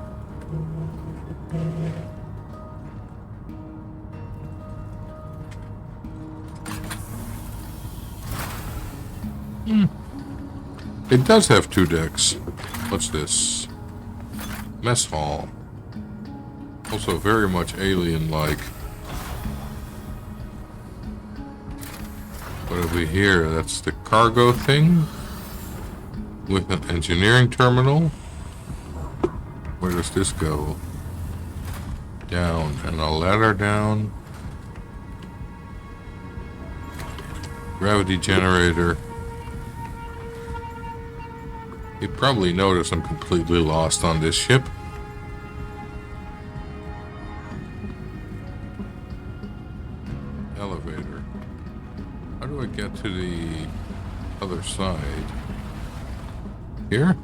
It does have 2 decks. What's this? Mess hall. Also very much alien-like. What have we here? That's the cargo thing with an engineering terminal. Where does this go? Down, and a ladder down. Gravity generator. You probably notice I'm completely lost on this ship. Elevator. How do I get to the other side? Here?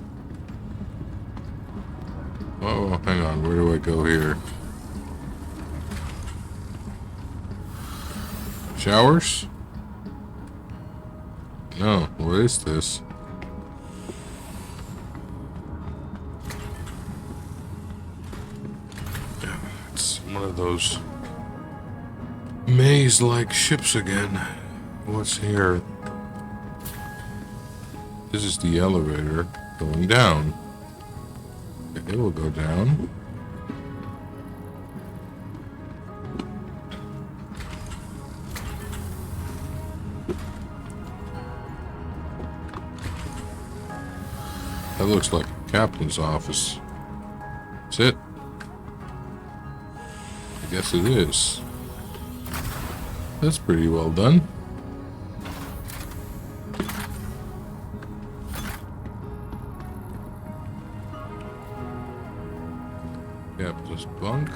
Oh, hang on. Where do I go here? Showers? No, what is this? One of those maze-like ships again. What's here? This is the elevator going down. It will go down. That looks like a captain's office. That's it. I guess it is. That's pretty well done. Captain's bunk.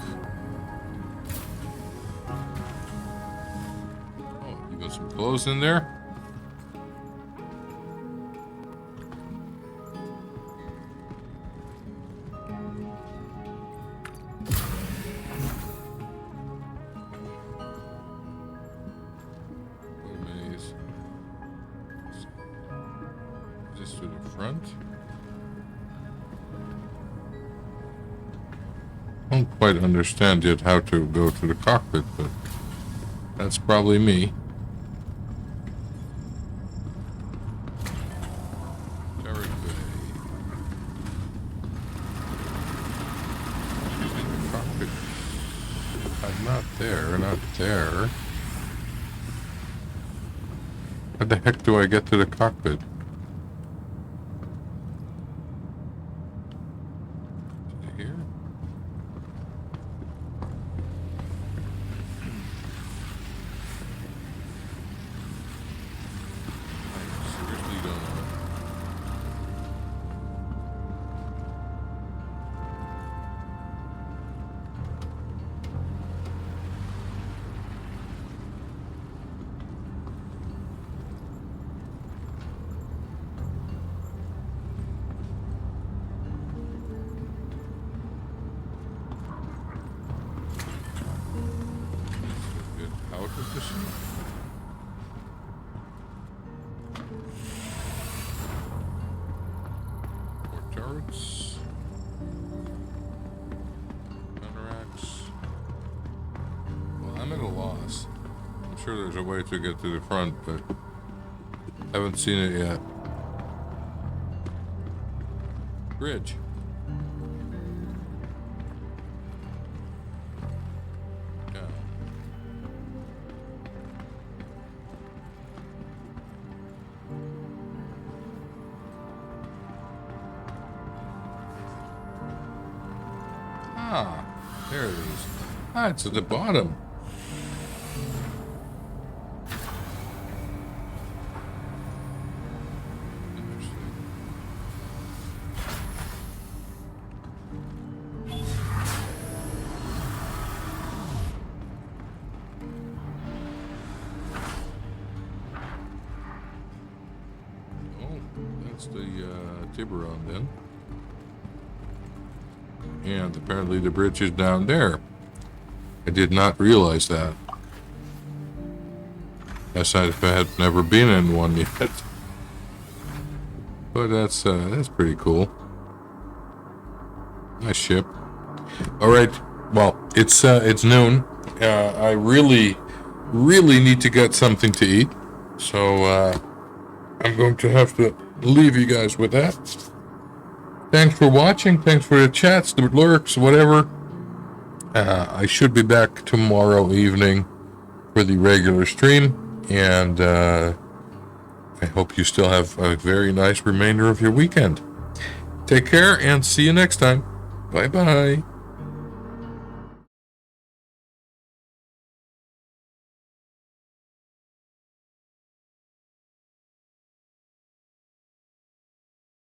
Oh, even some clothes in there. this to the front. I don't quite understand yet how to go to the cockpit, but that's probably me. Turret bay. In the cockpit. I'm not there, not there. How the heck do I get to the cockpit? Here? I seriously don't know. Get out of this one. More turrets. Counteracts. Well, I'm at a loss. I'm sure there's a way to get to the front, but haven't seen it yet. Bridge. Down. Ah, there it is. Ah, it's at the bottom. Interesting. Oh, that's the Tiburon then. And apparently the bridge is down there. I did not realize that. As I had never been in one yet. But that's pretty cool. Nice ship. All right. Well, it's noon. I really need to get something to eat. So I'm going to have to leave you guys with that. Thanks for watching. Thanks for the chats, the lurks, whatever. I should be back tomorrow evening for the regular stream, and I hope you still have a very nice remainder of your weekend. Take care and see you next time. Bye-bye.